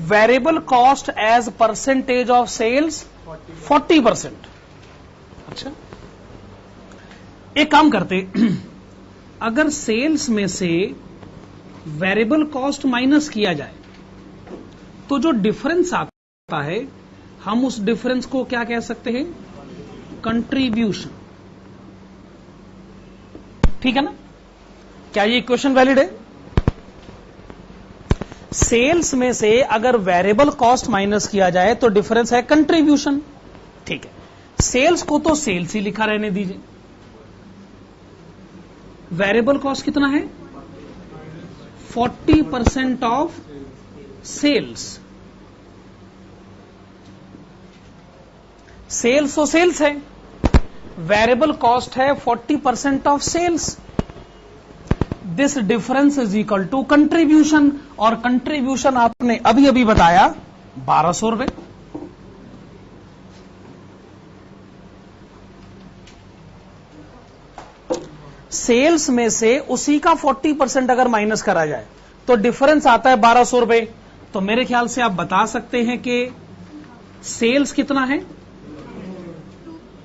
Variable cost as percentage of sales 40%। अच्छा, एक काम करते, अगर सेल्स में से वेरिएबल कॉस्ट माइनस किया जाए तो जो डिफरेंस आता है हम उस डिफरेंस को क्या कह सकते हैं कंट्रीब्यूशन। ठीक है ना। क्या ये इक्वेशन वैलिड है? सेल्स में से अगर वेरिएबल कॉस्ट माइनस किया जाए तो डिफरेंस है कंट्रीब्यूशन। ठीक है, सेल्स को तो सेल्स ही लिखा रहने दीजिए। वेरिएबल कॉस्ट कितना है 40% ऑफ सेल्स। सेल्स तो सेल्स है, वेरिएबल कॉस्ट है 40% of sales. This difference is equal to contribution, और कंट्रीब्यूशन आपने अभी अभी बताया 1200 रुपए। सेल्स में से उसी का 40% अगर माइनस करा जाए तो डिफरेंस आता है 1200 रुपए। तो मेरे ख्याल से आप बता सकते हैं कि सेल्स कितना है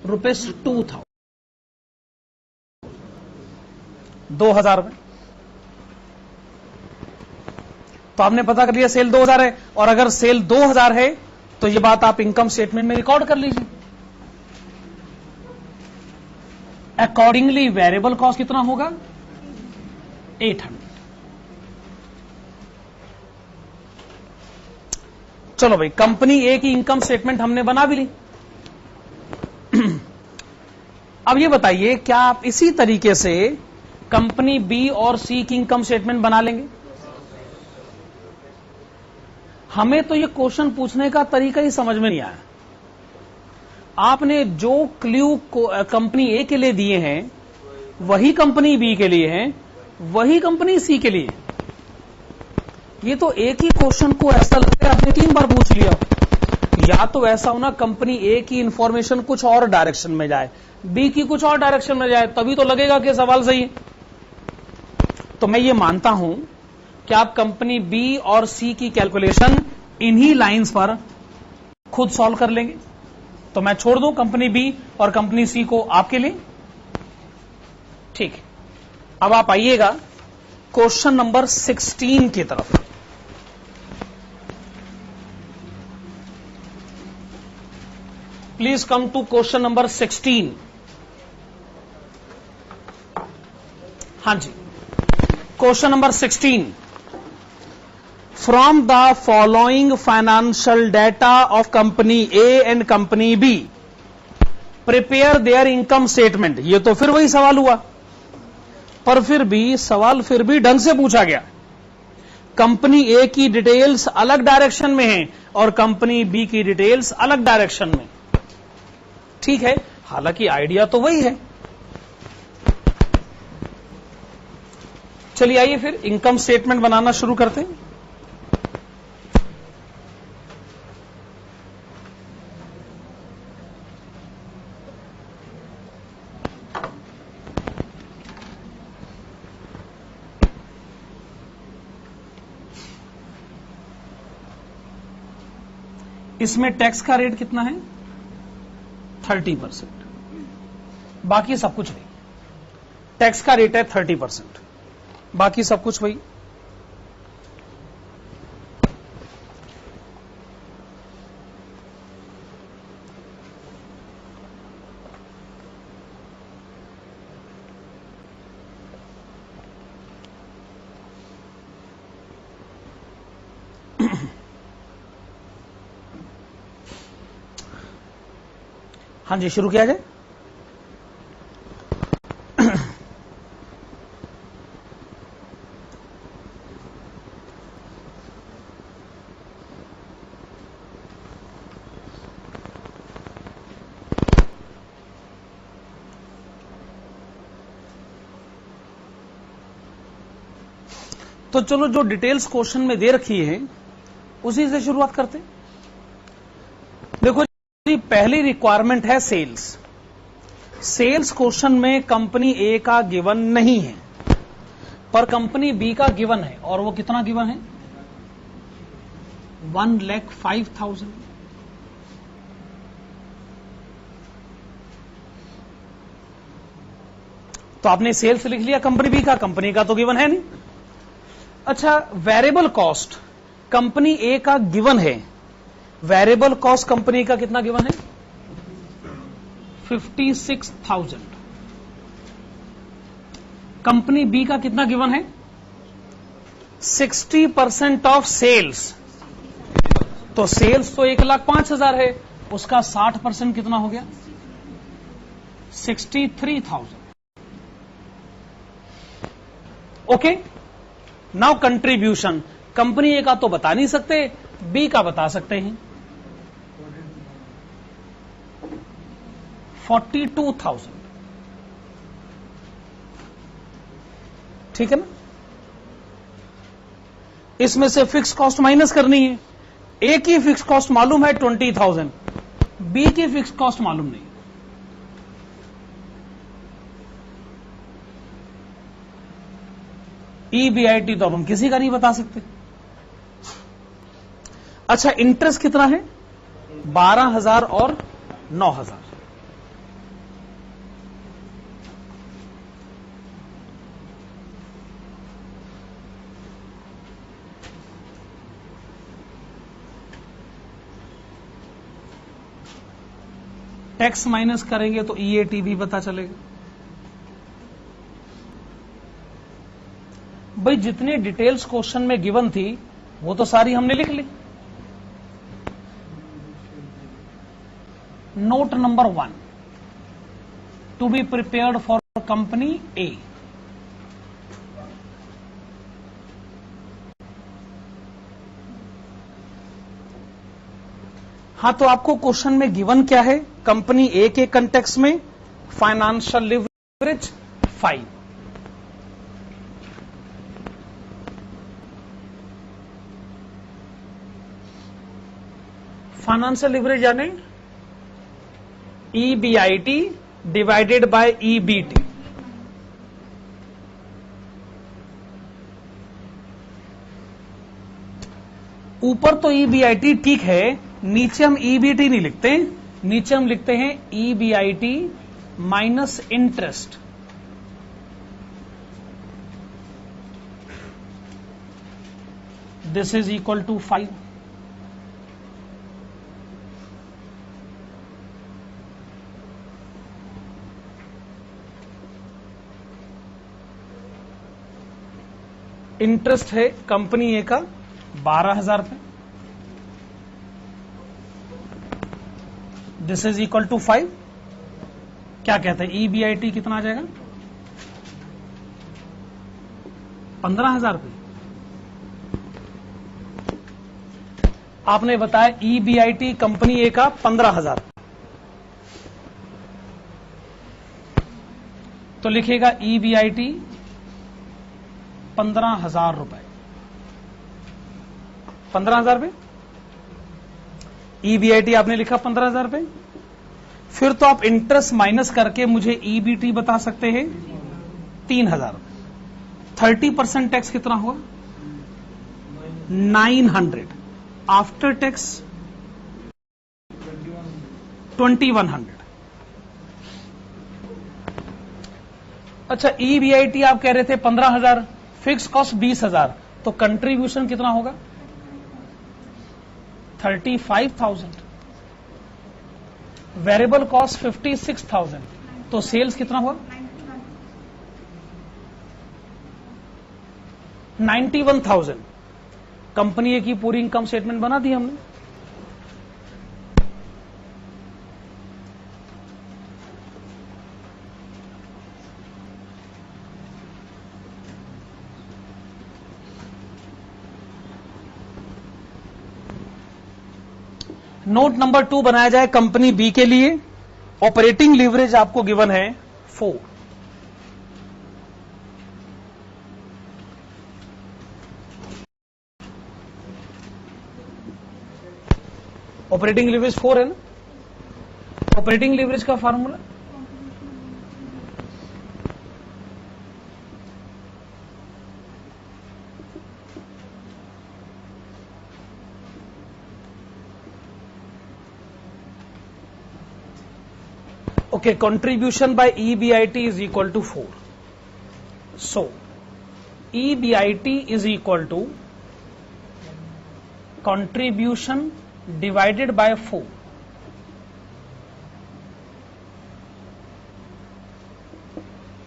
₹2000, 2000 रुपए। तो आपने पता कर लिया सेल 2000 है, और अगर सेल 2000 है तो ये बात आप इनकम स्टेटमेंट में रिकॉर्ड कर लीजिए। अकॉर्डिंगली वेरिएबल कॉस्ट कितना होगा 800। चलो भाई, कंपनी ए की इनकम स्टेटमेंट हमने बना भी ली। अब ये बताइए, क्या आप इसी तरीके से कंपनी बी और सी की इनकम स्टेटमेंट बना लेंगे? हमें तो ये क्वेश्चन पूछने का तरीका ही समझ में नहीं आया। आपने जो क्लू कंपनी ए के लिए दिए हैं वही कंपनी बी के लिए हैं, वही कंपनी सी के लिए। ये तो एक ही क्वेश्चन को ऐसा लगता है आपने 3 बार पूछ लिया। या तो ऐसा होना कंपनी ए की इंफॉर्मेशन कुछ और डायरेक्शन में जाए, बी की कुछ और डायरेक्शन में जाए, तभी तो लगेगा कि सवाल सही है। तो मैं ये मानता हूं कि आप कंपनी बी और सी की कैलकुलेशन इन्हीं लाइंस पर खुद सॉल्व कर लेंगे। तो मैं छोड़ दूं कंपनी बी और कंपनी सी को आपके लिए। ठीक है, अब आप आइएगा क्वेश्चन नंबर 16 की तरफ। Please come to question number 16। हाँ जी, question number 16, from the following financial data of company A and company B prepare their income statement. ये तो फिर वही सवाल हुआ, पर फिर भी सवाल फिर भी ढंग से पूछा गया। कंपनी ए की डिटेल्स अलग डायरेक्शन में है और कंपनी बी की डिटेल्स अलग डायरेक्शन में। ठीक है, हालांकि आइडिया तो वही है। चलिए आइए फिर इनकम स्टेटमेंट बनाना शुरू करते हैं। इसमें टैक्स का रेट कितना है? 30%। बाकी सब कुछ नहीं। टैक्स का रेट है 30%, बाकी सब कुछ वही। हाँ जी, शुरू किया जाए। तो चलो, जो डिटेल्स क्वेश्चन में दे रखी है उसी से शुरुआत करते हैं। देखो जी, पहली रिक्वायरमेंट है सेल्स। सेल्स क्वेश्चन में कंपनी ए का गिवन नहीं है, पर कंपनी बी का गिवन है। और वो कितना गिवन है? 1,05,000। तो आपने सेल्स लिख लिया कंपनी बी का, कंपनी का तो गिवन है नहीं। अच्छा, वेरिएबल कॉस्ट कंपनी ए का गिवन है। वेरिएबल कॉस्ट कंपनी का कितना गिवन है? 56,000। कंपनी बी का कितना गिवन है? 60% ऑफ सेल्स। तो सेल्स तो 1,05,000 है, उसका 60% कितना हो गया? 63,000। Okay, now contribution. Company A का तो बता नहीं सकते, बी का बता सकते हैं। 42,000। ठीक है ना? इसमें से फिक्स कॉस्ट माइनस करनी है। ए की फिक्स कॉस्ट मालूम है 20,000, बी की फिक्स कॉस्ट मालूम नहीं। ईबीआईटी तो हम किसी का नहीं बता सकते। अच्छा, इंटरेस्ट कितना है? 12,000 और 9,000। टैक्स माइनस करेंगे तो ईएटी भी पता चलेगा। भाई, जितनी डिटेल्स क्वेश्चन में गिवन थी वो तो सारी हमने लिख ली। Note number 1, to be prepared for company A. हाँ, तो आपको क्वेश्चन में गिवन क्या है? कंपनी ए के कंटेक्स्ट में फाइनेंशियल लिवरेज 5। फाइनेंशियल लिवरेज यानी ईबीआईटी डिवाइडेड बाय ईबीटी। ऊपर तो ईबीआईटी ठीक है, नीचे हम ईबीटी नहीं लिखते, नीचे हम लिखते हैं EBIT minus interest. This is equal to 5। Interest है कंपनी ए का 12,000 रुपए, दिस इज इक्वल टू 5। क्या कहते हैं EBIT कितना आ जाएगा? 15,000 रुपए। आपने बताया EBIT कंपनी ए का 15,000, तो लिखेगा EBIT 15,000 रुपए। 15,000 रुपए EBIT आपने लिखा 15,000 रुपए। फिर तो आप इंटरेस्ट माइनस करके मुझे EBT बता सकते हैं 3,000 रुपए। 30% टैक्स कितना हुआ? 900। After tax 2,100। अच्छा, EBIT आप कह रहे थे 15,000, फिक्स कॉस्ट 20,000, तो कंट्रीब्यूशन कितना होगा? 35,000। वेरिएबल कॉस्ट 56,000, तो सेल्स कितना हुआ? 91,000। कंपनी की पूरी इनकम स्टेटमेंट बना दी हमने। नोट नंबर 2 बनाया जाए कंपनी बी के लिए। ऑपरेटिंग लीवरेज आपको गिवन है 4। ऑपरेटिंग लीवरेज 4 है ना? ऑपरेटिंग लीवरेज का formula okay, contribution by EBIT is equal to 4. So, EBIT is equal to contribution divided by 4.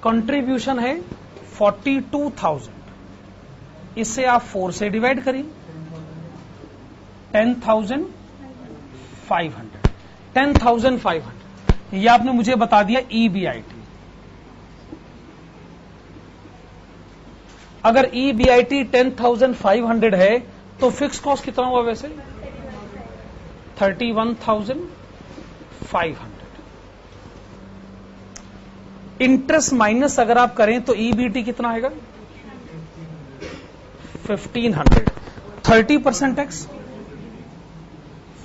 Contribution है 42,000, इससे आप 4 से डिवाइड करिए 10,500। 10,500 ये आपने मुझे बता दिया EBIT। अगर EBIT 10,500 है तो फिक्स कॉस्ट कितना हुआ वैसे? 31,500। इंटरेस्ट माइनस अगर आप करें तो EBT कितना आएगा? 1,500। 30% टैक्स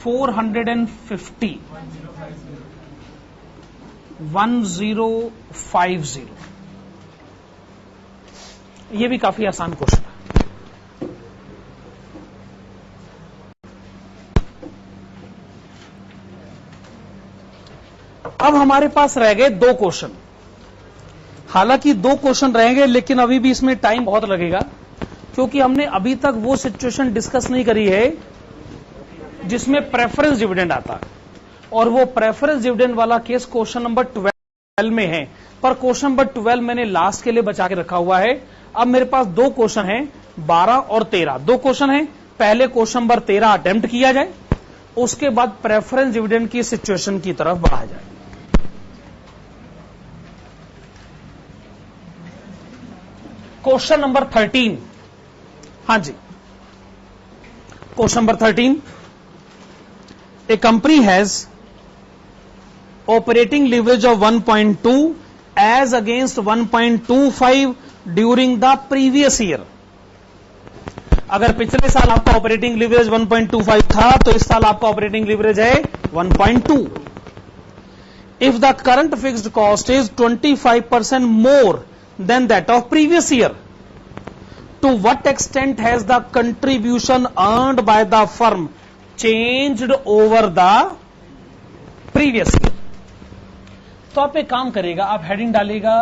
450। 1050। ये भी काफी आसान क्वेश्चन है। अब हमारे पास रह गए 2 क्वेश्चन। हालांकि 2 क्वेश्चन रहेंगे लेकिन अभी भी इसमें टाइम बहुत लगेगा, क्योंकि हमने अभी तक वो सिचुएशन डिस्कस नहीं करी है जिसमें प्रेफरेंस डिविडेंड आता है, और वो प्रेफरेंस डिविडेंड वाला केस क्वेश्चन नंबर 12 में है। पर क्वेश्चन नंबर 12 मैंने लास्ट के लिए बचा के रखा हुआ है। अब मेरे पास 2 क्वेश्चन हैं, 12 और 13। 2 क्वेश्चन हैं, पहले क्वेश्चन नंबर 13 अटेम्प्ट किया जाए, उसके बाद प्रेफरेंस डिविडेंड की सिचुएशन की तरफ बढ़ा जाए। क्वेश्चन नंबर 13, हाँ जी, question number 13। A company has operating leverage of 1.2 as against 1.25 during the previous year. अगर पिछले साल आपका ऑपरेटिंग लीवरेज 1.25 था तो इस साल आपका ऑपरेटिंग लीवरेज है 1.2। If the current fixed cost is 25% more than that of previous year, to what extent has the contribution earned by the firm changed over the previous year? तो आप एक काम करेगा, आप हेडिंग डालेगा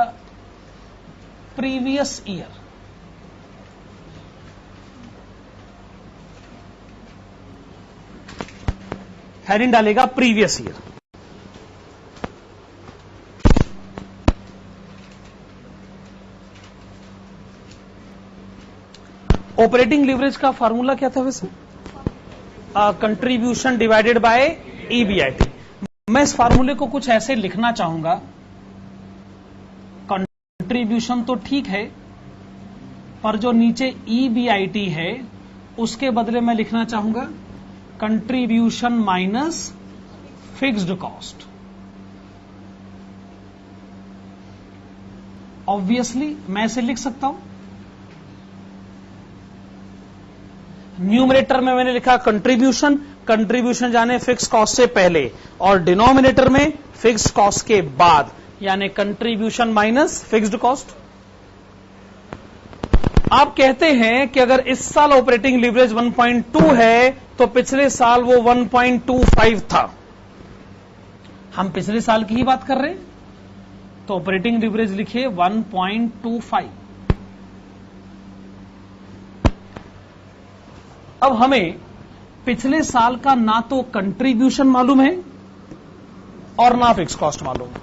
प्रीवियस ईयर। हेडिंग डालेगा previous year. Operating leverage का formula क्या था वैसे? Contribution divided by EBIT. मैं इस फार्मूले को कुछ ऐसे लिखना चाहूंगा, कंट्रीब्यूशन तो ठीक है, पर जो नीचे ईबीआईटी है उसके बदले मैं लिखना चाहूंगा contribution minus fixed cost. Obviously मैं इसे लिख सकता हूं, न्यूमरेटर में मैंने लिखा कंट्रीब्यूशन, कंट्रीब्यूशन जाने फिक्स कॉस्ट से पहले, और डिनोमिनेटर में फिक्स कॉस्ट के बाद, यानी कंट्रीब्यूशन माइनस फिक्स्ड कॉस्ट। आप कहते हैं कि अगर इस साल ऑपरेटिंग लीवरेज 1.2 है तो पिछले साल वो 1.25 था। हम पिछले साल की ही बात कर रहे हैं, तो ऑपरेटिंग लीवरेज लिखिए 1.25। अब हमें पिछले साल का ना तो कंट्रीब्यूशन मालूम है और ना फिक्स कॉस्ट मालूम है,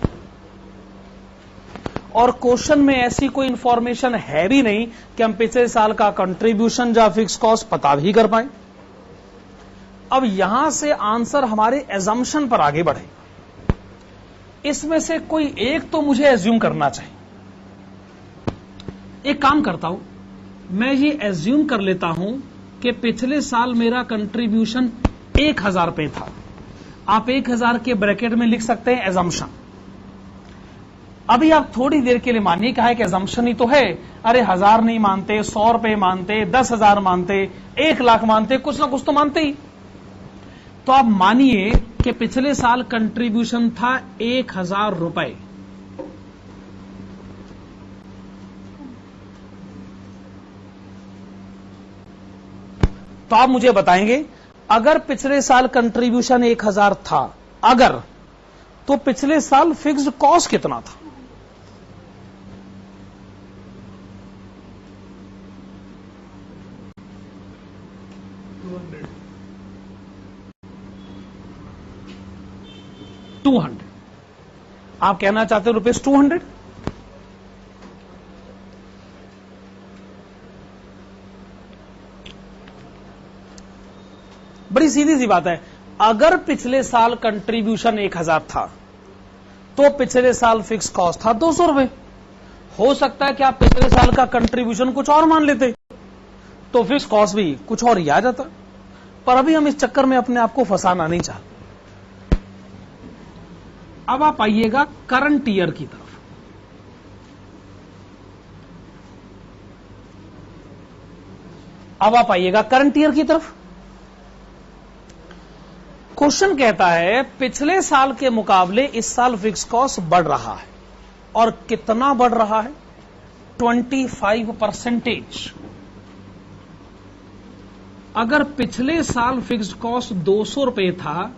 और क्वेश्चन में ऐसी कोई इंफॉर्मेशन है भी नहीं कि हम पिछले साल का कंट्रीब्यूशन या फिक्स कॉस्ट पता भी कर पाए। अब यहां से आंसर हमारे एजम्पशन पर आगे बढ़े। इसमें से कोई एक तो मुझे एज्यूम करना चाहिए। एक काम करता हूं, मैं ये एज्यूम कर लेता हूं कि पिछले साल मेरा कंट्रीब्यूशन 1000 पे था। आप 1000 के ब्रैकेट में लिख सकते हैं एजम्पशन। अभी आप थोड़ी देर के लिए मानिए, कहा है कि एजम्पशन ही तो है, अरे 1000 नहीं मानते, 100 रुपए मानते, 10,000 मानते, 1 लाख मानते, कुछ ना कुछ तो मानते ही। तो आप मानिए कि पिछले साल कंट्रीब्यूशन था 1000 रुपए। तो आप मुझे बताएंगे, अगर पिछले साल कंट्रीब्यूशन 1000 था, अगर, तो पिछले साल फिक्स्ड कॉस्ट कितना था? $200। आप कहना चाहते हो ₹200? बड़ी सीधी सी बात है, अगर पिछले साल कंट्रीब्यूशन 1000 था तो पिछले साल फिक्स कॉस्ट था 200 रुपए। हो सकता है कि आप पिछले साल का कंट्रीब्यूशन कुछ और मान लेते तो फिक्स कॉस्ट भी कुछ और ही आ जाता, पर अभी हम इस चक्कर में अपने आप को फंसाना नहीं चाहते। अब आप आइएगा करंट ईयर की तरफ। अब आप आइएगा करंट ईयर की तरफ। क्वेश्चन कहता है पिछले साल के मुकाबले इस साल फिक्स कॉस्ट बढ़ रहा है, और कितना बढ़ रहा है? 25%। अगर पिछले साल फिक्स्ड कॉस्ट 200 रुपए था,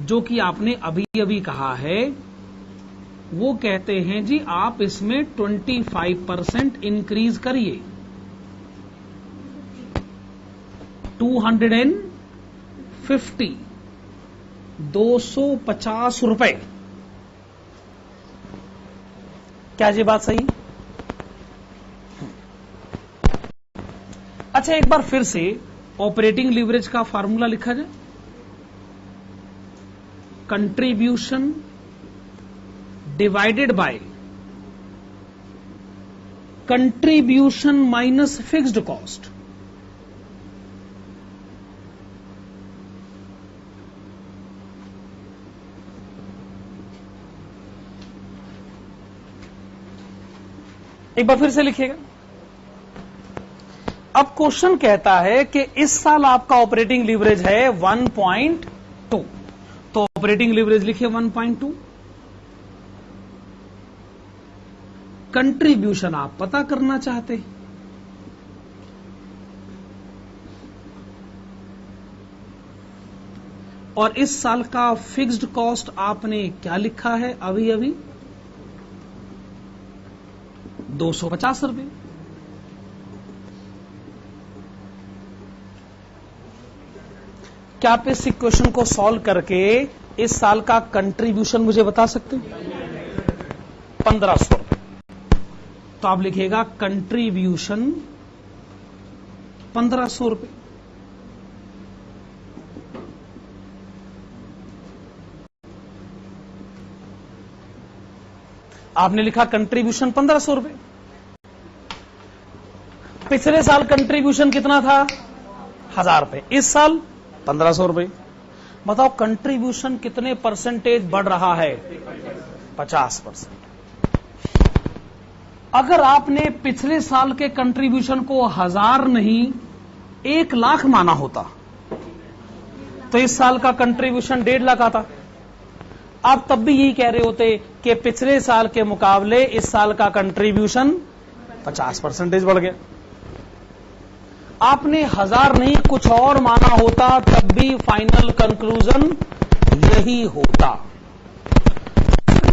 जो कि आपने अभी अभी कहा है, वो कहते हैं जी आप इसमें 25% इंक्रीज करिए, 250, 250 रुपए। क्या ये बात सही? अच्छा, एक बार फिर से ऑपरेटिंग लीवरेज का फार्मूला लिखा जाए। Contribution divided by contribution minus fixed cost. एक बार फिर से लिखिएगा। अब क्वेश्चन कहता है कि इस साल आपका ऑपरेटिंग लीवरेज है 1.2, तो ऑपरेटिंग लीवरेज लिखिए 1.2। कंट्रीब्यूशन आप पता करना चाहते हैं, और इस साल का फिक्स्ड कॉस्ट आपने क्या लिखा है अभी अभी? 250 रुपए। क्या आप इस इक्वेशन को सॉल्व करके इस साल का कंट्रीब्यूशन मुझे बता सकते हैं? 1500 रुपए। तो आप लिखिएगा कंट्रीब्यूशन 1500 रुपए। आपने लिखा कंट्रीब्यूशन 1500 रुपए। पिछले साल कंट्रीब्यूशन कितना था? 1000 रुपए। इस साल 1500 रुपए। बताओ कंट्रीब्यूशन कितने परसेंटेज बढ़ रहा है? 50%। अगर आपने पिछले साल के कंट्रीब्यूशन को 1000 नहीं 1 लाख माना होता तो इस साल का कंट्रीब्यूशन 1.5 लाख आता। आप तब भी यही कह रहे होते कि पिछले साल के मुकाबले इस साल का कंट्रीब्यूशन 50% बढ़ गया। आपने 1000 नहीं कुछ और माना होता तब भी फाइनल कंक्लूजन यही होता।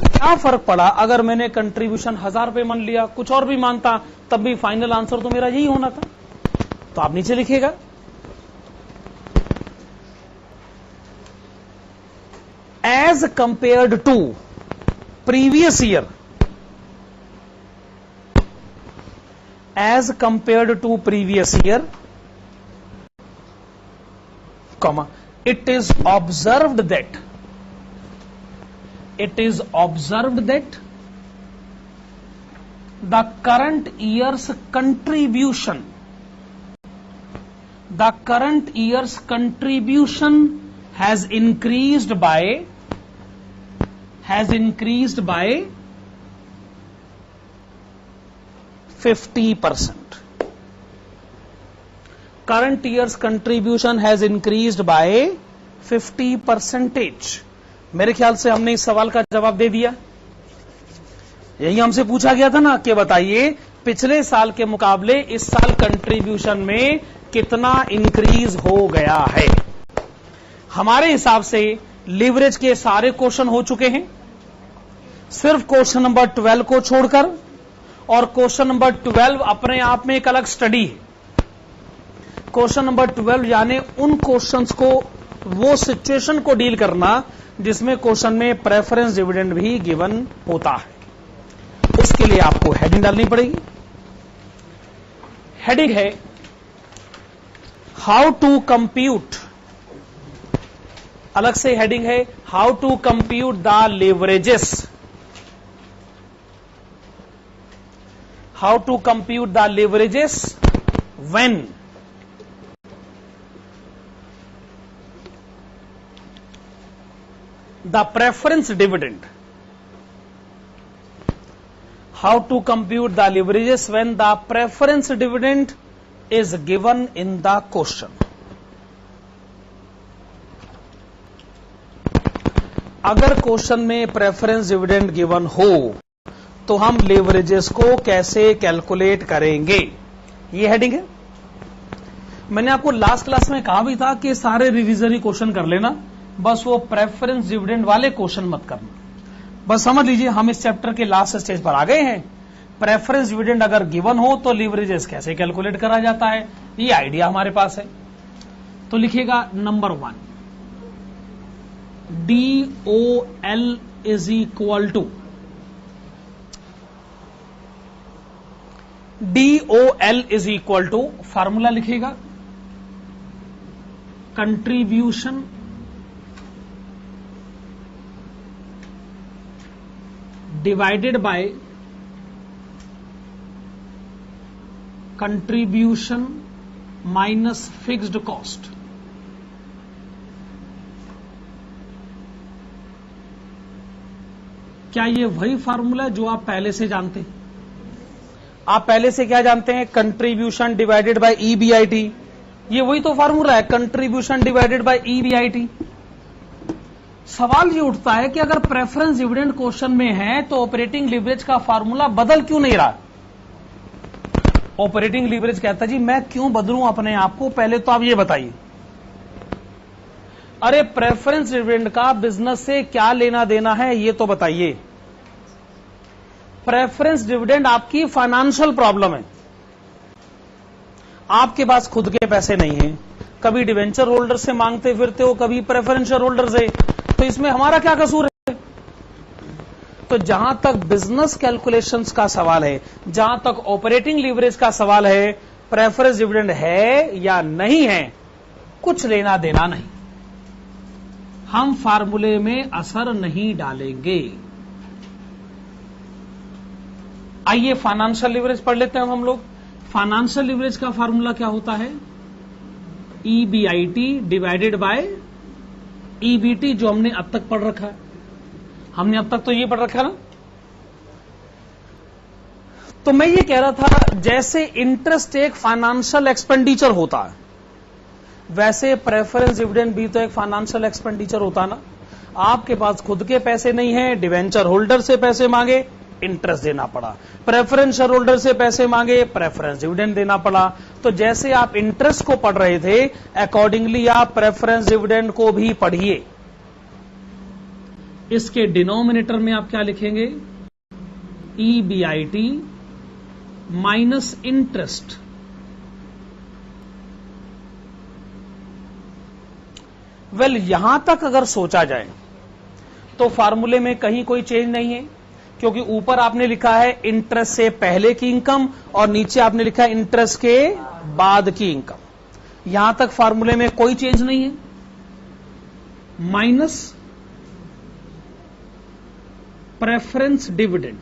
क्या फर्क पड़ा अगर मैंने कंट्रीब्यूशन 1000 रुपए मान लिया, कुछ और भी मानता तब भी फाइनल आंसर तो मेरा यही होना था। तो आप नीचे लिखिएगा as compared to previous year, as compared to previous year, comma, it is observed that the current year's contribution has increased by 50%. Current year's contribution has increased by 50%. मेरे ख्याल से हमने इस सवाल का जवाब दे दिया। यही हमसे पूछा गया था ना कि बताइए पिछले साल के मुकाबले इस साल कंट्रीब्यूशन में कितना इंक्रीज हो गया है। हमारे हिसाब से लीवरेज के सारे क्वेश्चन हो चुके हैं, सिर्फ क्वेश्चन नंबर 12 को छोड़कर, और क्वेश्चन नंबर 12 अपने आप में एक अलग स्टडी है। क्वेश्चन नंबर 12 यानी उन क्वेश्चंस को, वो सिचुएशन को डील करना जिसमें क्वेश्चन में प्रेफरेंस डिविडेंड भी गिवन होता है। उसके लिए आपको हेडिंग डालनी पड़ेगी। हेडिंग है हाउ टू कंप्यूट, अलग से हेडिंग है how to compute the leverages, how to compute the leverages when the preference dividend, how to compute the leverages when the preference dividend is given in the question। अगर question में preference dividend given हो तो हम leverages को कैसे calculate करेंगे, ये heading है। मैंने आपको लास्ट क्लास में कहा भी था कि सारे रिविजनरी क्वेश्चन कर लेना, बस वो प्रेफरेंस डिविडेंड वाले क्वेश्चन मत करना। बस समझ लीजिए हम इस चैप्टर के लास्ट स्टेज पर आ गए हैं। प्रेफरेंस डिविडेंड अगर गिवन हो तो लेवरेजेस कैसे कैलकुलेट करा जाता है, ये आइडिया हमारे पास है। तो लिखिएगा number 1, DOL is equal to, DOL is equal to, formula लिखिएगा contribution divided by contribution minus fixed cost. क्या ये वही फार्मूला है जो आप पहले से जानते हैं? आप पहले से क्या जानते हैं? Contribution divided by EBIT। ये वही तो फार्मूला है, कंट्रीब्यूशन डिवाइडेड बाय EBIT। सवाल ये उठता है कि अगर प्रेफरेंस डिविडेंड क्वेश्चन में है तो ऑपरेटिंग लीवरेज का फार्मूला बदल क्यों नहीं रहा? ऑपरेटिंग लीवरेज कहता है जी मैं क्यों बदलूं अपने आप को, पहले तो आप ये बताइए। अरे प्रेफरेंस डिविडेंड का बिजनेस से क्या लेना देना है ये तो बताइए। प्रेफरेंस डिविडेंड आपकी फाइनेंशियल प्रॉब्लम है, आपके पास खुद के पैसे नहीं हैं, कभी डिवेंचर होल्डर से मांगते फिरते हो, कभी प्रेफरेंशियल होल्डर से, तो इसमें हमारा क्या कसूर है? तो जहां तक बिजनेस कैलकुलेशंस का सवाल है, जहां तक ऑपरेटिंग लीवरेज का सवाल है, प्रेफरेंस डिविडेंड है या नहीं है, कुछ लेना देना नहीं, हम फार्मूले में असर नहीं डालेंगे। आइए फाइनेंशियल लीवरेज पढ़ लेते हैं हम लोग। फाइनेंशियल लीवरेज का फार्मूला क्या होता है? EBIT डिवाइडेड बाय EBT, जो हमने अब तक पढ़ रखा है। हमने अब तक तो ये पढ़ रखा ना। तो मैं ये कह रहा था, जैसे इंटरेस्ट एक फाइनेंशियल एक्सपेंडिचर होता है, वैसे प्रेफरेंस डिविडेंड भी तो एक फाइनेंशियल एक्सपेंडिचर होता है ना। आपके पास खुद के पैसे नहीं है, डिवेंचर होल्डर से पैसे मांगे, इंटरेस्ट देना पड़ा। प्रेफरेंस शेयर होल्डर से पैसे मांगे, प्रेफरेंस डिविडेंड देना पड़ा। तो जैसे आप इंटरेस्ट को पढ़ रहे थे, अकॉर्डिंगली आप प्रेफरेंस डिविडेंड को भी पढ़िए। इसके डिनोमिनेटर में आप क्या लिखेंगे? EBIT minus interest. वेल, यहां तक अगर सोचा जाए तो फार्मूले में कहीं कोई चेंज नहीं है, क्योंकि ऊपर आपने लिखा है इंटरेस्ट से पहले की इनकम और नीचे आपने लिखा है इंटरेस्ट के बाद की इनकम। यहां तक फार्मूले में कोई चेंज नहीं है। माइनस प्रेफरेंस डिविडेंड,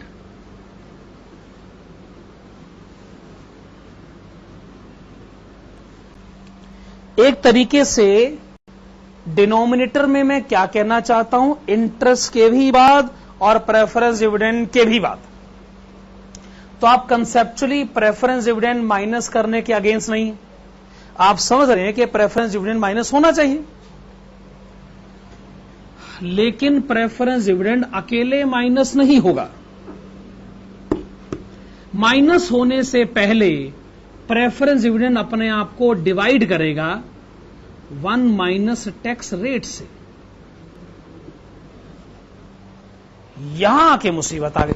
एक तरीके से डिनोमिनेटर में मैं क्या कहना चाहता हूं, इंटरेस्ट के भी बाद और प्रेफरेंस डिविडेंड के भी बाद। तो आप कंसेप्चुअली प्रेफरेंस डिविडेंड माइनस करने के अगेंस्ट नहीं, आप समझ रहे हैं कि प्रेफरेंस डिविडेंड माइनस होना चाहिए। लेकिन प्रेफरेंस डिविडेंड अकेले माइनस नहीं होगा। माइनस होने से पहले प्रेफरेंस डिविडेंड अपने आप को डिवाइड करेगा 1 माइनस टैक्स रेट से। यहां आके मुसीबत आ गई।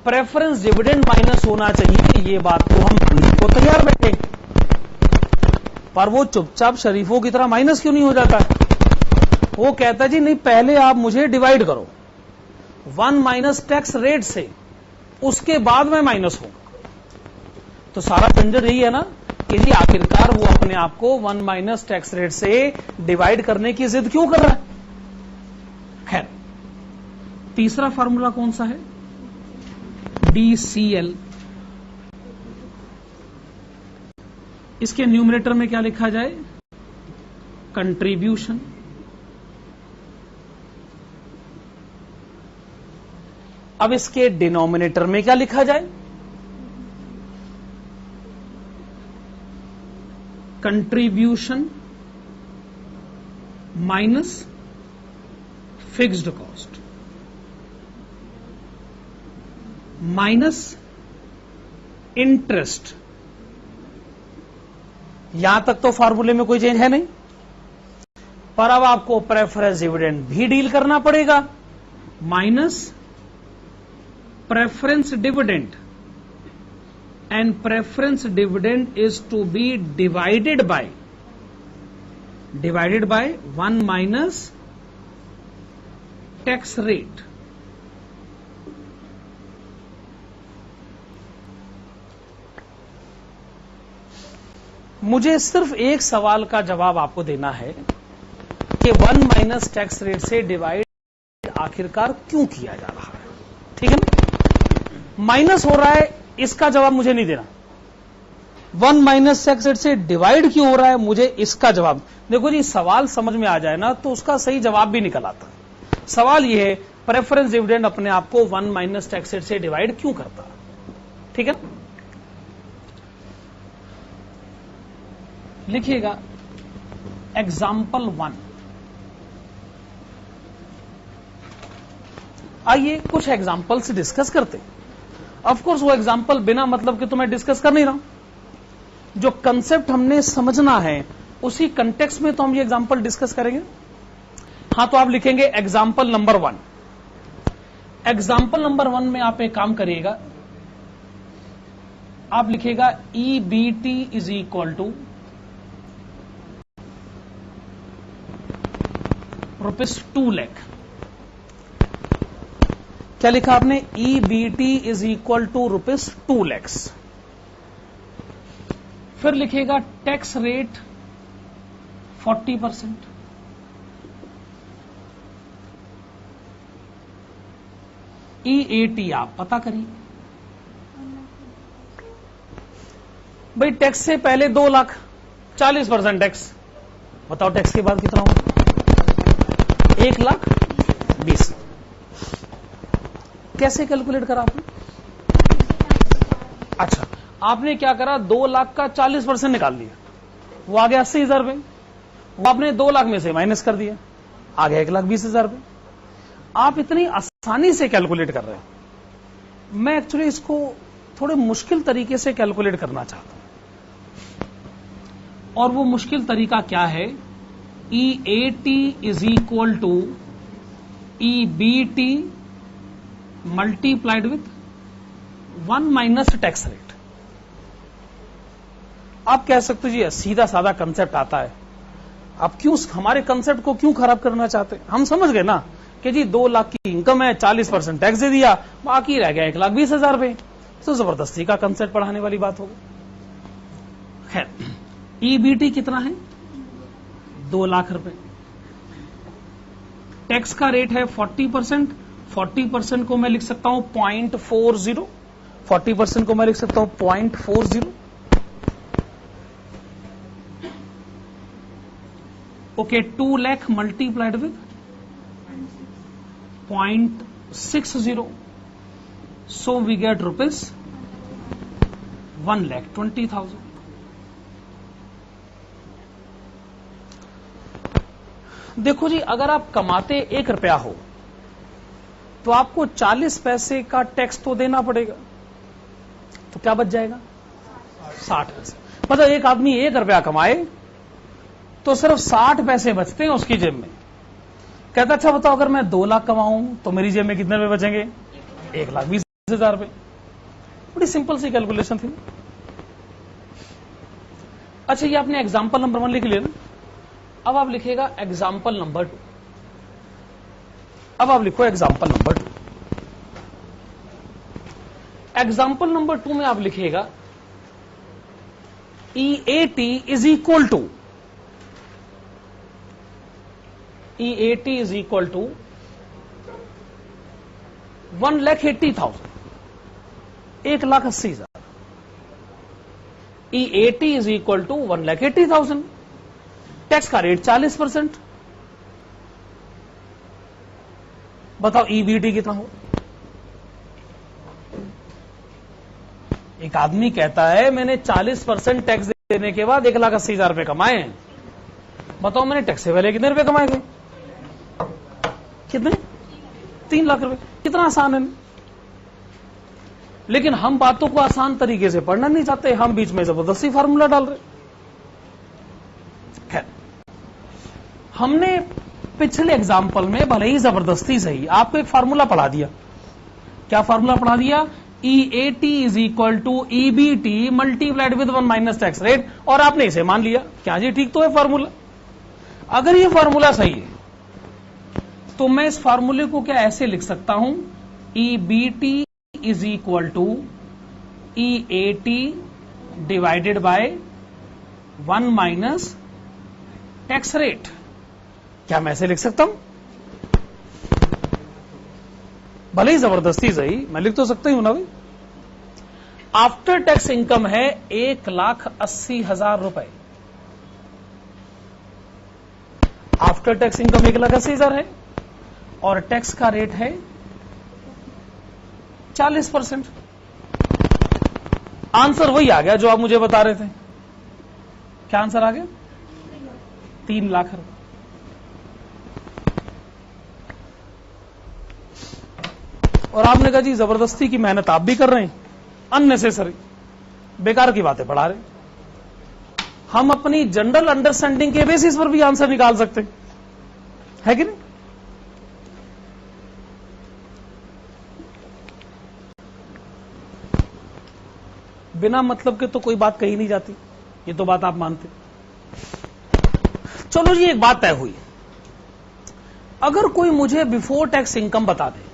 प्रेफरेंस डिविडेंड माइनस होना चाहिए, ये बात तो हम मानने को तैयार बैठे, पर वो चुपचाप शरीफों की तरह माइनस क्यों नहीं हो जाता? वो कहता है जी नहीं, पहले आप मुझे डिवाइड करो 1 माइनस टैक्स रेट से, उसके बाद में माइनस होगा। तो सारा झंझट यही है ना कि जी आखिरकार वो अपने आप को 1 माइनस टैक्स रेट से डिवाइड करने की जिद क्यों कर रहा है? खैर, तीसरा फार्मूला कौन सा है? DCL। इसके न्यूमरेटर में क्या लिखा जाए? कंट्रीब्यूशन। अब इसके डिनोमिनेटर में क्या लिखा जाए? Contribution minus fixed cost minus interest. यहां तक तो फार्मूले में कोई चेंज है नहीं, पर अब आपको प्रेफरेंस डिविडेंड भी डील करना पड़ेगा। Minus preference dividend, and preference dividend is to be divided by 1 minus tax rate। मुझे सिर्फ एक सवाल का जवाब आपको देना है कि 1 माइनस टैक्स रेट से डिवाइड आखिरकार क्यों किया जा रहा है? ठीक है ना? माइनस हो रहा है, इसका जवाब मुझे नहीं देना। 1 माइनस टैक्स रेट से डिवाइड क्यों हो रहा है, मुझे इसका जवाब। देखो जी, सवाल समझ में आ जाए ना तो उसका सही जवाब भी निकल आता है। सवाल यह है, प्रेफरेंस डिविडेंड अपने आप को 1 माइनस टैक्स रेट से डिवाइड क्यों करता है? ठीक है, लिखिएगा एग्जाम्पल 1। आइए कुछ एग्जाम्पल से डिस्कस करते हैं। ऑफ कोर्स वो एग्जाम्पल बिना मतलब के तो मैं डिस्कस कर नहीं रहा हूं। जो कंसेप्ट हमने समझना है उसी कंटेक्स्ट में तो हम ये एग्जाम्पल डिस्कस करेंगे। हां, तो आप लिखेंगे एग्जाम्पल नंबर 1। एग्जाम्पल नंबर 1 में आप एक काम करिएगा, आप लिखेगा EBT is equal to ₹2 lakh. क्या लिखा आपने? EBT is equal to ₹2 lakhs। फिर लिखेगा टैक्स रेट 40%, EAT आप पता करिए भाई। टैक्स से पहले 2 लाख, 40% टैक्स, बताओ टैक्स के बाद कितना होगा? 1,20,000। कैसे कैलकुलेट करा आपने? अच्छा, आपने क्या करा, 2 लाख का 40% निकाल लिया, वो आ गया 80,000 रुपए। वो आपने 2 लाख में से माइनस कर दिया, आ गया 1,20,000 रुपए। आप इतनी आसानी से कैलकुलेट कर रहे हैं, मैं एक्चुअली इसको थोड़े मुश्किल तरीके से कैलकुलेट करना चाहता हूं। और वो मुश्किल तरीका क्या है? EAT is equal to EBT multiplied with 1 minus tax rate. आप कह सकते हो जी सीधा साधा कंसेप्ट आता है, आप क्यों हमारे कंसेप्ट को क्यों खराब करना चाहते हैं? हम समझ गए ना कि जी 2 लाख की इनकम है, 40% टैक्स दे दिया, बाकी रह गया 1,20,000 रुपए। तो जबरदस्ती का कंसेप्ट पढ़ाने वाली बात होगी। खैर, EBT कितना है? 2 लाख रुपए। टैक्स का रेट है 40%। 40% को मैं लिख सकता हूं 0.40। 40% को मैं लिख सकता हूं 0.40। Okay, 2 lakh multiplied with 0.60, so we get rupees 1,20,000। देखो जी, अगर आप कमाते 1 रुपया हो तो आपको 40 पैसे का टैक्स तो देना पड़ेगा, तो क्या बच जाएगा? 60 पैसे। मतलब एक आदमी 1 रुपया कमाए तो सिर्फ 60 पैसे बचते हैं उसकी जेब में। कहता अच्छा बताओ, अगर मैं 2 लाख कमाऊं तो मेरी जेब में कितने रुपए बचेंगे? 1,20,000 रुपए। बड़ी सिंपल सी कैलकुलेशन थी। अच्छा, ये आपने एग्जाम्पल नंबर 1 लिख लिया ना। अब आप लिखेगा एग्जाम्पल नंबर 2। अब आप लिखो एग्जाम्पल नंबर 2। एग्जाम्पल नंबर 2 में आप लिखेगा EAT is equal to EAT is equal to 1,80,000, 1,80,000। EAT is equal to 1,80,000। Tax का रेट 40%। बताओ EBT कितना हो? एक आदमी कहता है मैंने 40% टैक्स देने के बाद 1,80,000 रुपए कमाए हैं। बताओ मैंने टैक्स से पहले कितने रुपए कमाए थे? कितने? 3 लाख रुपए। कितना आसान है। लेकिन हम बातों को आसान तरीके से पढ़ना नहीं चाहते, हम बीच में जबरदस्ती फार्मूला डाल रहे। खैर, हमने पिछले एग्जाम्पल में भले ही जबरदस्ती सही आपको एक फार्मूला पढ़ा दिया। क्या फार्मूला पढ़ा दिया? EAT is equal to EBT multiplied with 1 minus tax rate, और आपने इसे मान लिया। क्या जी ठीक तो है फार्मूला? अगर ये फार्मूला सही है तो मैं इस फार्मूले को क्या ऐसे लिख सकता हूं? EBT is equal to EAT divided by 1 minus tax rate. क्या मैं ऐसे लिख सकता हूं? भले ही जबरदस्ती सही, मैं लिख तो सकता ही हूं ना भाई। आफ्टर टैक्स इनकम है 1,80,000 रुपए। आफ्टर टैक्स इनकम 1,80,000 है और टैक्स का रेट है 40%। आंसर वही आ गया जो आप मुझे बता रहे थे। क्या आंसर आ गया? 3 लाख रुपए। और आपने कहा जी जबरदस्ती की मेहनत आप भी कर रहे हैं, अननेसेसरी बेकार की बातें पढ़ा रहे। हम अपनी जनरल अंडरस्टैंडिंग के बेसिस पर भी आंसर निकाल सकते है कि नहीं? बिना मतलब के तो कोई बात कही नहीं जाती, ये तो बात आप मानते। चलो जी, एक बात तय हुई। अगर कोई मुझे बिफोर टैक्स इनकम बता दे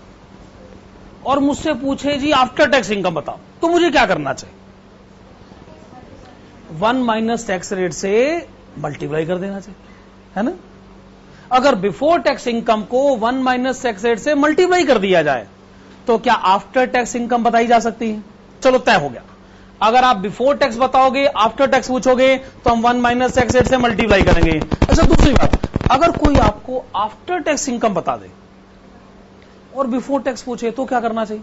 और मुझसे पूछे जी आफ्टर टैक्स इनकम बताओ, तो मुझे क्या करना चाहिए? 1 माइनस टैक्स रेट से मल्टीप्लाई कर देना चाहिए, है ना। अगर बिफोर टैक्स इनकम को 1 माइनस टैक्स रेट से मल्टीप्लाई कर दिया जाए तो क्या आफ्टर टैक्स इनकम बताई जा सकती है? चलो तय हो गया। अगर आप बिफोर टैक्स बताओगे, आफ्टर टैक्स पूछोगे तो हम 1 माइनस टैक्स रेट से मल्टीप्लाई करेंगे। अच्छा, दूसरी बात, अगर कोई आपको आफ्टर टैक्स इनकम बता दे और बिफोर टैक्स पूछे तो क्या करना चाहिए?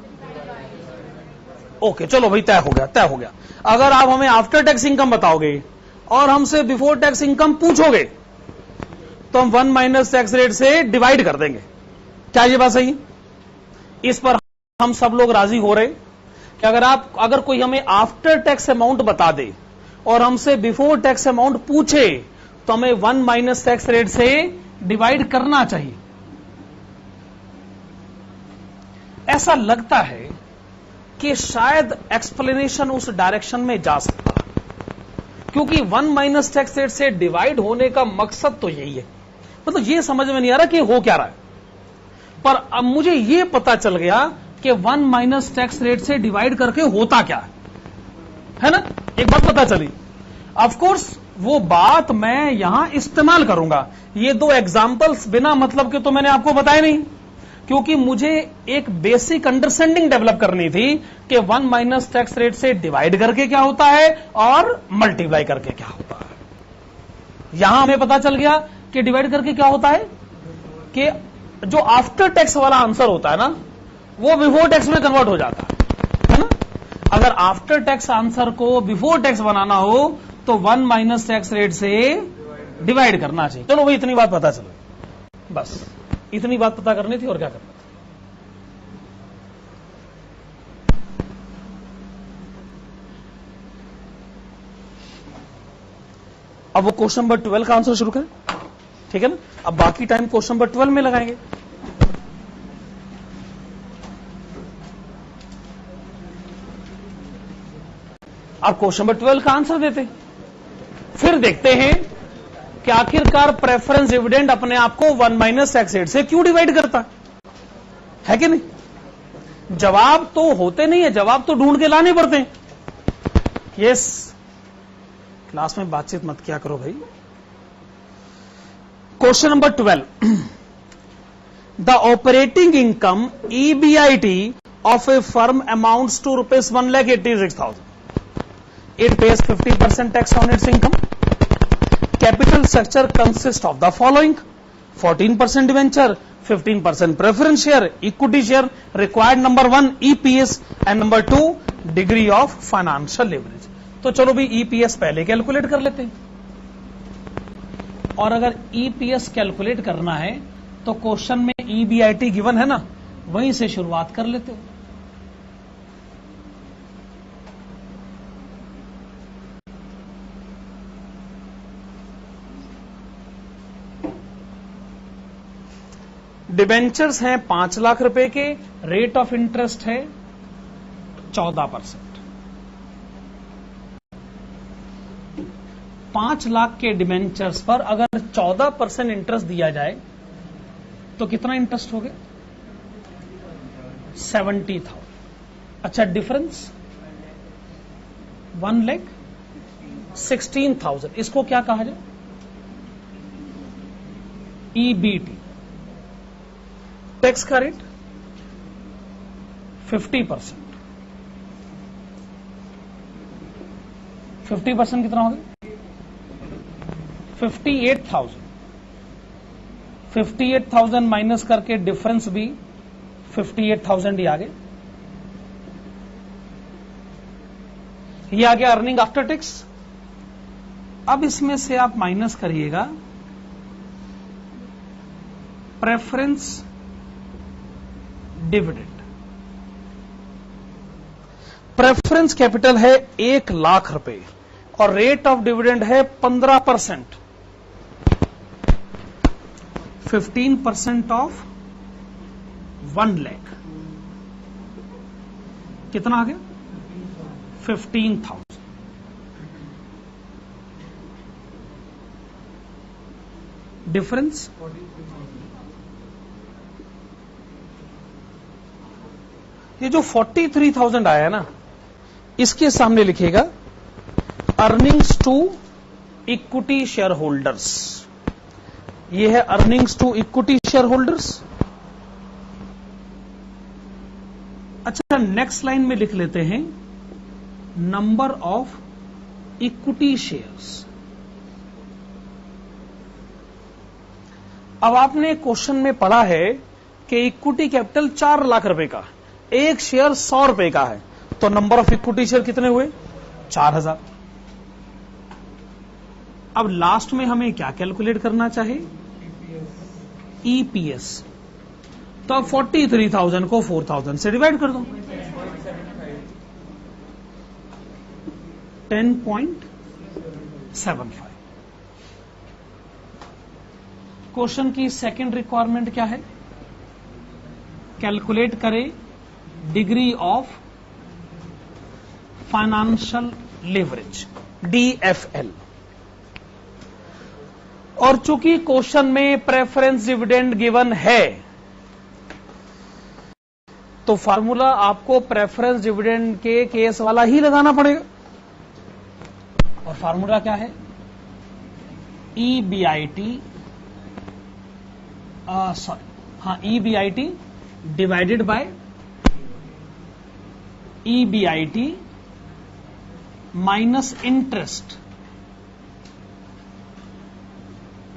ओके, चलो भाई तय हो गया, तय हो गया। अगर आप हमें आफ्टर टैक्स इनकम बताओगे और हमसे बिफोर टैक्स इनकम पूछोगे तो हम 1 माइनस टैक्स रेट से डिवाइड कर देंगे। क्या ये बात सही है? इस पर हम सब लोग राजी हो रहे कि अगर कोई हमें आफ्टर टैक्स अमाउंट बता दे और हमसे बिफोर टैक्स अमाउंट पूछे तो हमें 1 माइनस टैक्स रेट से डिवाइड करना चाहिए। ऐसा लगता है कि शायद एक्सप्लेनेशन उस डायरेक्शन में जा सकता है, क्योंकि 1 माइनस टैक्स रेट से डिवाइड होने का मकसद तो यही है। मतलब ये समझ में नहीं आ रहा कि हो क्या रहा है, पर अब मुझे ये पता चल गया कि 1 माइनस टैक्स रेट से डिवाइड करके होता क्या है ना। एक बात पता चली। ऑफ कोर्स वो बात मैं यहां इस्तेमाल करूंगा। ये 2 एग्जांपल्स बिना मतलब के तो मैंने आपको बताए नहीं, क्योंकि मुझे एक बेसिक अंडरस्टैंडिंग डेवलप करनी थी कि 1 माइनस टैक्स रेट से डिवाइड करके क्या होता है और मल्टीप्लाई करके क्या होता है। यहां हमें पता चल गया कि डिवाइड करके क्या होता है कि जो आफ्टर टैक्स वाला आंसर होता है ना, वो बिफोर टैक्स में कन्वर्ट हो जाता है ना। अगर आफ्टर टैक्स आंसर को बिफोर टैक्स बनाना हो तो 1 माइनस टैक्स रेट से डिवाइड करना चाहिए। चलो भाई, इतनी बात पता चलो, बस इतनी बात पता करनी थी और क्या करना था। अब वो क्वेश्चन नंबर 12 का आंसर शुरू करें, ठीक है ना। अब बाकी टाइम क्वेश्चन नंबर 12 में लगाएंगे। अब क्वेश्चन नंबर 12 का आंसर देते, फिर देखते हैं कि आखिरकार प्रेफरेंस डिविडेंड अपने आप को 1 माइनस टैक्स रेट से क्यों डिवाइड करता है कि नहीं। जवाब तो होते नहीं है, जवाब तो ढूंढ के लाने पड़ते हैं। यस, क्लास में बातचीत मत किया करो भाई। Question number 12, the operating income EBIT of a firm amounts to rupees 1,86,000. It pays 50% tax on its income. Capital structure consists of the following: 14% debenture, 15% preference share, equity share, required number 1 EPS and number 2 degree of financial leverage. तो चलो भी EPS पहले calculate कर लेते हैं, और अगर EPS calculate करना है तो क्वेश्चन में EBIT गिवन है ना, वहीं से शुरुआत कर लेते हो। डिबेंचर्स हैं 5 लाख रुपए के, रेट ऑफ इंटरेस्ट है 14%। 5 लाख के डिबेंचर्स पर अगर 14% इंटरेस्ट दिया जाए तो कितना इंटरेस्ट हो गया? 70,000। अच्छा, डिफरेंस 1,16,000, इसको क्या कहा जाए? EBT। टैक्स का रेट 50%। 50% कितना हो गया? 58,000। 58,000 माइनस करके डिफरेंस भी 58,000 ही आ गए। ये आ गया अर्निंग आफ्टर टैक्स। अब इसमें से आप माइनस करिएगा प्रेफरेंस डिविडेंड। प्रेफरेंस कैपिटल है 1 लाख रुपए और रेट ऑफ डिविडेंड है 15%। 15% ऑफ 1 लाख कितना आ गया? 15,000। डिफरेंस ये जो 43,000 आया ना, इसके सामने लिखिएगा earnings to equity shareholders, ये है earnings to equity shareholders. अच्छा, नेक्स्ट लाइन में लिख लेते हैं नंबर ऑफ इक्विटी शेयर्स। अब आपने क्वेश्चन में पढ़ा है कि इक्विटी कैपिटल 4 लाख रुपए का, एक शेयर 100 रुपए का है, तो नंबर ऑफ इक्विटी शेयर कितने हुए? 4000। अब लास्ट में हमें क्या कैलकुलेट करना चाहिए? ईपीएस। तो अब 43,000 को 4,000 से डिवाइड कर दो, 10.75। क्वेश्चन की सेकंड रिक्वायरमेंट क्या है? कैलकुलेट करें degree of financial leverage, DFL। और चूंकि क्वेश्चन में प्रेफरेंस डिविडेंड गिवन है, तो फार्मूला आपको प्रेफरेंस डिविडेंड के केस वाला ही लगाना पड़ेगा। और फार्मूला क्या है? EBIT divided by EBIT minus interest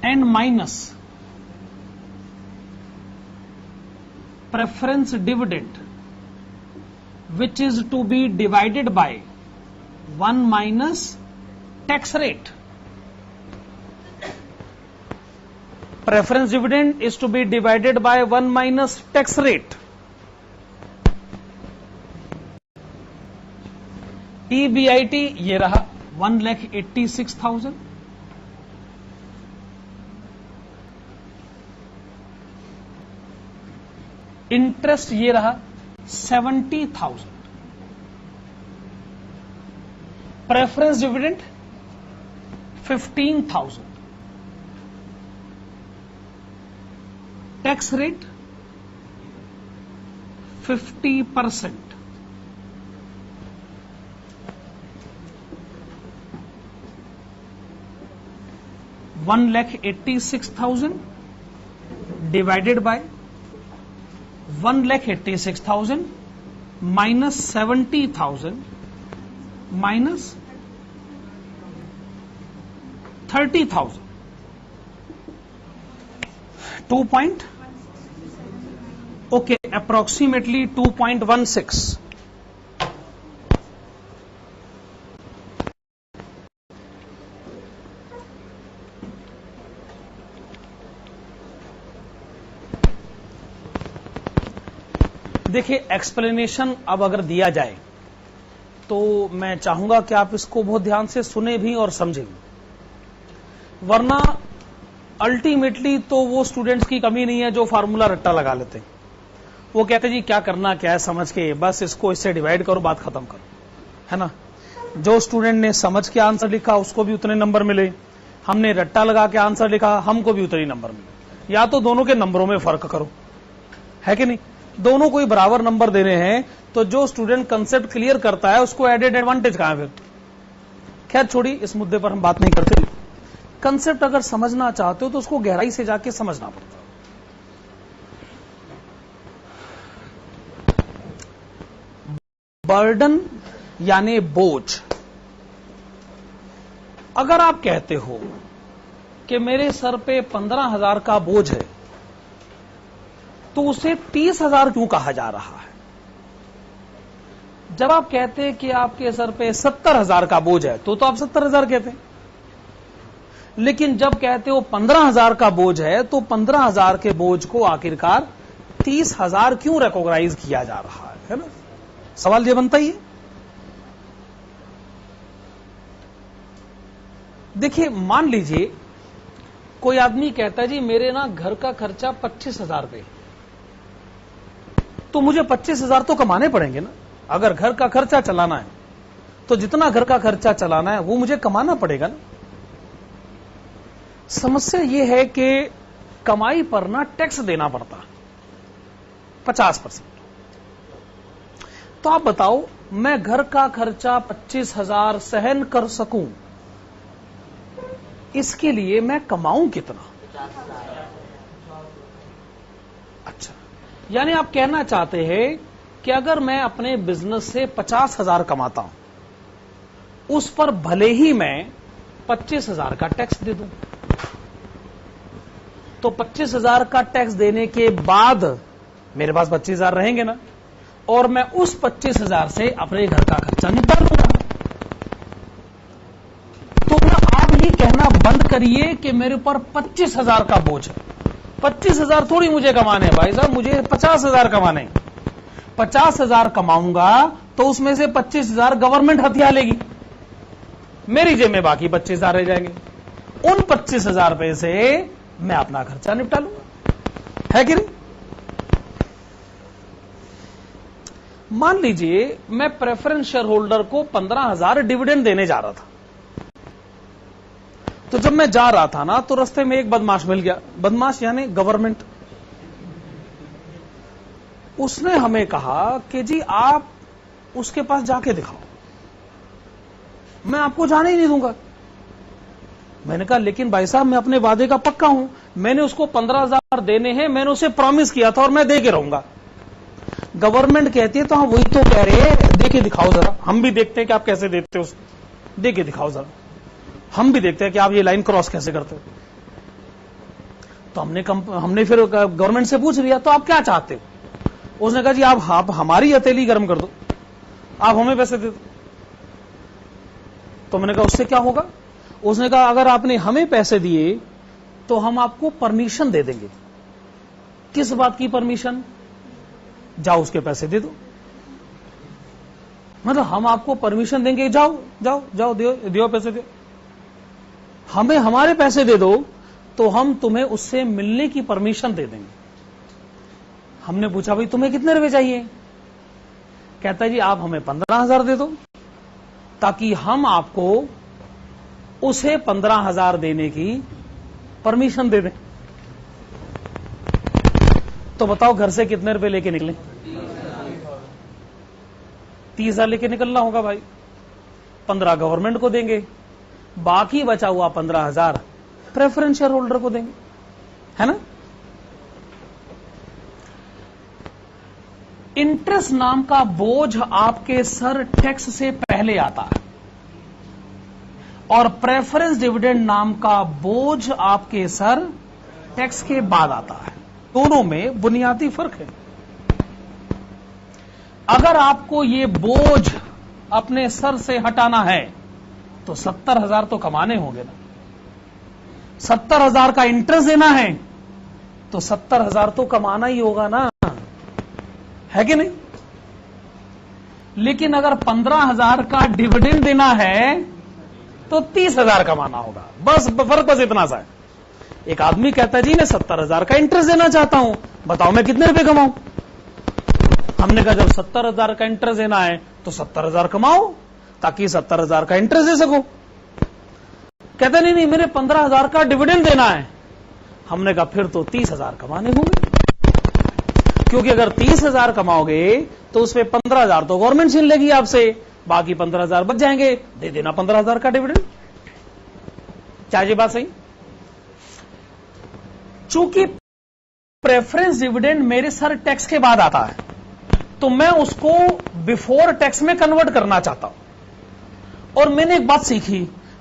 and minus preference dividend which is to be divided by 1 minus tax rate. Preference dividend is to be divided by 1 minus tax rate. EBIT ये रहा 1,86,000। Interest ये रहा 70,000। Preference dividend 15,000। Tax rate 50%। $1,86,000 divided by 1,86,000 minus 70,000 minus 30,000, 2.16 देखिए, explanation अब अगर दिया जाए तो मैं चाहूंगा कि आप इसको बहुत ध्यान से सुने भी और समझें, वरना अल्टीमेटली तो वो स्टूडेंट्स की कमी नहीं है जो फार्मूला रट्टा लगा लेते हैं। वो कहते जी क्या करना क्या है, समझ के बस इसको इससे डिवाइड करो, बात खत्म करो, है ना। जो स्टूडेंट ने समझ के आंसर लिखा उसको भी उतने नंबर मिले, हमने रट्टा लगा के आंसर लिखा हमको भी उतने नंबर मिले। या तो दोनों के नंबरों में फर्क करो, है कि नहीं। दोनों को ही बराबर नंबर देने हैं, तो जो स्टूडेंट कंसेप्ट क्लियर करता है उसको एडेड एडवांटेज कहां है फिर। खैर छोड़ी, इस मुद्दे पर हम बात नहीं करते। कंसेप्ट अगर समझना चाहते हो तो उसको गहराई से जाके समझना पड़ता है। बर्डन यानी बोझ। अगर आप कहते हो कि मेरे सर पे 15,000 का बोझ है, तो उसे 30,000 क्यों कहा जा रहा है? जब आप कहते हैं कि आपके सर पे 70,000 का बोझ है, तो आप 70,000 कहते हैं। लेकिन जब कहते हो 15,000 का बोझ है, तो 15,000 के बोझ को आखिरकार 30,000 क्यों रिकॉग्नाइज किया जा रहा है ना। सवाल ये बनता ही है। देखिए, मान लीजिए कोई आदमी कहता है जी मेरे ना घर का खर्चा 25,000 रुपए, तो मुझे 25,000 तो कमाने पड़ेंगे ना। अगर घर का खर्चा चलाना है तो जितना घर का खर्चा चलाना है वो मुझे कमाना पड़ेगा ना। समस्या यह है कि कमाई पर ना टैक्स देना पड़ता 50%। तो आप बताओ, मैं घर का खर्चा 25,000 सहन कर सकूं, इसके लिए मैं कमाऊं कितना? अच्छा, यानी आप कहना चाहते हैं कि अगर मैं अपने बिजनेस से 50,000 कमाता हूं, उस पर भले ही मैं 25,000 का टैक्स दे दूं, तो 25,000 का टैक्स देने के बाद मेरे पास 25,000 रहेंगे ना, और मैं उस 25,000 से अपने घर का खर्चा निकाल लूंगा। तो ना आप ये कहना बंद करिए कि मेरे ऊपर 25,000 का बोझ है। 25,000 थोड़ी मुझे कमाने भाई साहब, मुझे 50,000 कमाने। 50,000 कमाऊंगा तो उसमें से 25,000 गवर्नमेंट हथिया लेगी, मेरी जेब में बाकी 25,000 रह जाएंगे। उन 25,000 रुपए से मैं अपना खर्चा निपटा लूंगा, है कि नहीं? मान लीजिए मैं प्रेफरेंस शेयर होल्डर को 15,000 डिविडेंड देने जा रहा था। तो जब मैं जा रहा था ना, तो रास्ते में एक बदमाश मिल गया। बदमाश यानी गवर्नमेंट। उसने हमें कहा कि जी आप उसके पास जाके दिखाओ, मैं आपको जाने ही नहीं दूंगा। मैंने कहा लेकिन भाई साहब मैं अपने वादे का पक्का हूं, मैंने उसको 15,000 देने हैं, मैंने उसे प्रॉमिस किया था और मैं दे के रहूंगा। गवर्नमेंट कहती है तो हाँ वही तो कह रहे हैं, दे के दिखाओ जरा, हम भी देखते हैं कि आप कैसे देते हो, दे के दिखाओ जरा, हम भी देखते हैं कि आप ये लाइन क्रॉस कैसे करते हो। तो हमने फिर गवर्नमेंट से पूछ लिया तो आप क्या चाहते हो? उसने कहा जी आप हमारी हथेली गर्म कर दो, आप हमें पैसे दे दो। तो मैंने कहा उससे क्या होगा? उसने कहा अगर आपने हमें पैसे दिए तो हम आपको परमिशन दे देंगे। किस बात की परमिशन? जाओ उसके पैसे दे दो। मतलब हम आपको परमिशन देंगे, जाओ जाओ जाओ दियो पैसे दो, हमें हमारे पैसे दे दो तो हम तुम्हें उससे मिलने की परमिशन दे देंगे। हमने पूछा भाई तुम्हें कितने रुपए चाहिए? कहता है जी आप हमें 15,000 दे दो ताकि हम आपको उसे 15,000 देने की परमिशन दे दें। तो बताओ घर से कितने रुपए लेके निकले? 30,000 लेके निकलना होगा भाई। 15 गवर्नमेंट को देंगे, बाकी बचा हुआ 15,000 प्रेफरेंस शेयर होल्डर को देंगे, है ना? इंटरेस्ट नाम का बोझ आपके सर टैक्स से पहले आता है और प्रेफरेंस डिविडेंड नाम का बोझ आपके सर टैक्स के बाद आता है। दोनों में बुनियादी फर्क है। अगर आपको ये बोझ अपने सर से हटाना है तो 70,000 तो कमाने होंगे ना। 70,000 का इंटरेस्ट देना है तो 70,000 तो कमाना ही होगा ना, है कि नहीं? लेकिन अगर 15,000 का डिविडेंड देना है तो 30,000 कमाना होगा। बस फर्क बस इतना सा है। एक आदमी कहता है जी मैं 70,000 का इंटरेस्ट देना चाहता हूं, बताओ मैं कितने रुपए कमाऊं? हमने कहा जब 70,000 का इंटरेस्ट देना है तो 70,000 कमाओ ताकि 70,000 का इंटरेस्ट दे सको। कहते नहीं नहीं मेरे 15,000 का डिविडेंड देना है। हमने कहा फिर तो 30,000 कमाने होंगे, क्योंकि अगर 30,000 कमाओगे तो उसमें 15,000 तो गवर्नमेंट छीन लेगी आपसे, बाकी 15,000 बच जाएंगे, दे देना 15,000 का डिविडेंड। क्या ये बात सही? चूंकि प्रेफरेंस डिविडेंड मेरे सर टैक्स के बाद आता है तो मैं उसको बिफोर टैक्स में कन्वर्ट करना चाहता हूं। और मैंने एक बात सीखी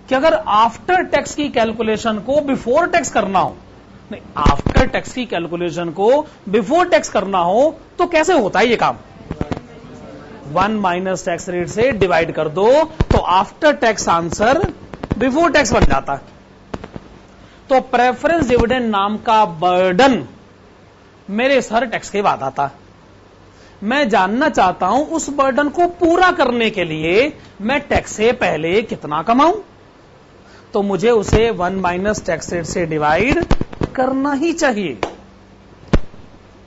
कि अगर आफ्टर टैक्स की कैलकुलेशन को बिफोर टैक्स करना हो, नहीं आफ्टर टैक्स की कैलकुलेशन को बिफोर टैक्स करना हो तो कैसे होता है ये काम? 1 माइनस टैक्स रेट से डिवाइड कर दो तो after tax answer before tax बन जाता है। तो प्रेफरेंस डिविडेंड नाम का बर्डन मेरे सर टैक्स के बाद आता है। मैं जानना चाहता हूं उस बर्डन को पूरा करने के लिए मैं टैक्स से पहले कितना कमाऊं, तो मुझे उसे 1 माइनस टैक्स रेट से डिवाइड करना ही चाहिए।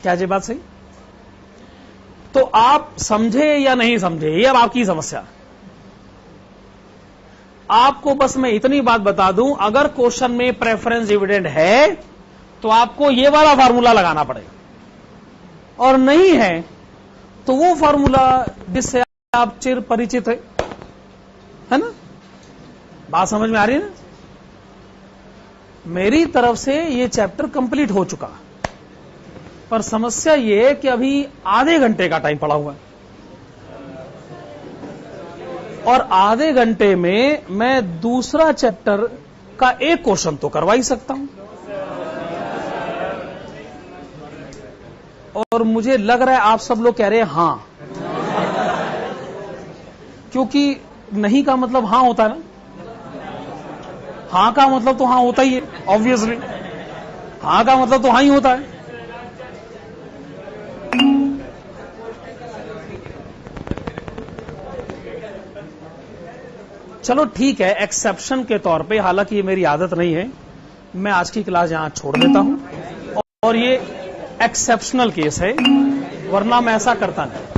क्या ये बात सही? तो आप समझे या नहीं समझे ये अब आपकी समस्या। आपको बस मैं इतनी बात बता दूं, अगर क्वेश्चन में प्रेफरेंस डिविडेंड है तो आपको ये वाला फार्मूला लगाना पड़ेगा, और नहीं है तो वो फॉर्मूला जिससे आप चिर परिचित है ना? बात समझ में आ रही है ना? मेरी तरफ से ये चैप्टर कंप्लीट हो चुका, पर समस्या ये है कि अभी आधे घंटे का टाइम पड़ा हुआ है, और आधे घंटे में मैं दूसरा चैप्टर का एक क्वेश्चन तो करवा ही सकता हूं, और मुझे लग रहा है आप सब लोग कह रहे हैं हां, क्योंकि नहीं का मतलब हां होता है ना, हां का मतलब तो हां होता ही है, ऑब्वियसली हां का मतलब तो हां ही होता है। चलो ठीक है, एक्सेप्शन के तौर पे, हालांकि ये मेरी आदत नहीं है, मैं आज की क्लास यहां छोड़ देता हूं, और ये एक्सेप्शनल केस है, वरना मैं ऐसा करता नहीं।